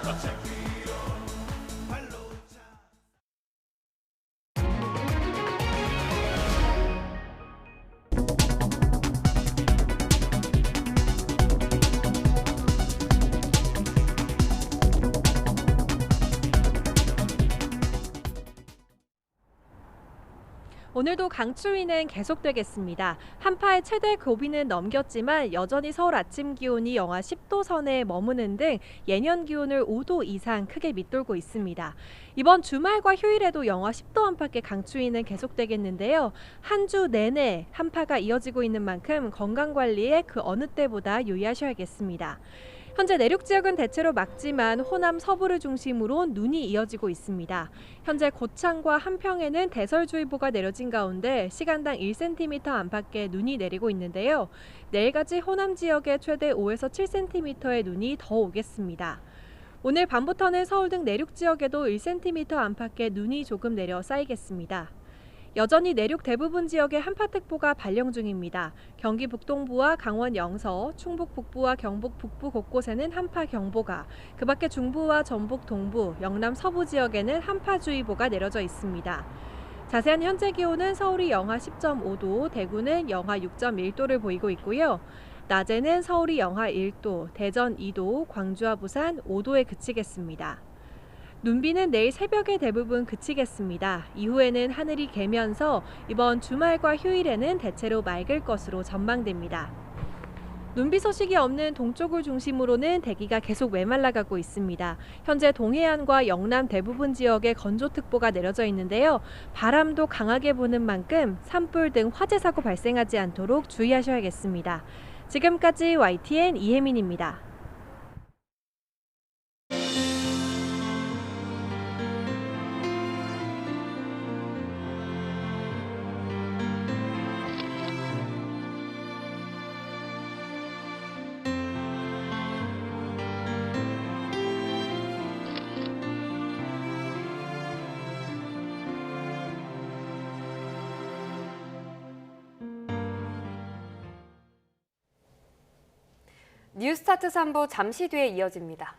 오늘도 강추위는 계속되겠습니다. 한파의 최대 고비는 넘겼지만 여전히 서울 아침 기온이 영하 10도 선에 머무는 등 예년 기온을 5도 이상 크게 밑돌고 있습니다. 이번 주말과 휴일에도 영하 10도 안팎의 강추위는 계속되겠는데요. 한 주 내내 한파가 이어지고 있는 만큼 건강관리에 그 어느 때보다 유의하셔야겠습니다. 현재 내륙 지역은 대체로 맑지만 호남 서부를 중심으로 눈이 이어지고 있습니다. 현재 고창과 한평에는 대설주의보가 내려진 가운데 시간당 1cm 안팎의 눈이 내리고 있는데요. 내일까지 호남 지역에 최대 5에서 7cm의 눈이 더 오겠습니다. 오늘 밤부터는 서울 등 내륙 지역에도 1cm 안팎의 눈이 조금 내려 쌓이겠습니다. 여전히 내륙 대부분 지역에 한파특보가 발령 중입니다. 경기 북동부와 강원 영서, 충북 북부와 경북 북부 곳곳에는 한파경보가, 그 밖에 중부와 전북 동부, 영남 서부 지역에는 한파주의보가 내려져 있습니다. 자세한 현재 기온은 서울이 영하 10.5도, 대구는 영하 6.1도를 보이고 있고요. 낮에는 서울이 영하 1도, 대전 2도, 광주와 부산 5도에 그치겠습니다. 눈비는 내일 새벽에 대부분 그치겠습니다. 이후에는 하늘이 개면서 이번 주말과 휴일에는 대체로 맑을 것으로 전망됩니다. 눈비 소식이 없는 동쪽을 중심으로는 대기가 계속 메말라가고 있습니다. 현재 동해안과 영남 대부분 지역에 건조특보가 내려져 있는데요. 바람도 강하게 부는 만큼 산불 등 화재 사고 발생하지 않도록 주의하셔야겠습니다. 지금까지 YTN 이혜민입니다. 뉴스타트 3부 잠시 뒤에 이어집니다.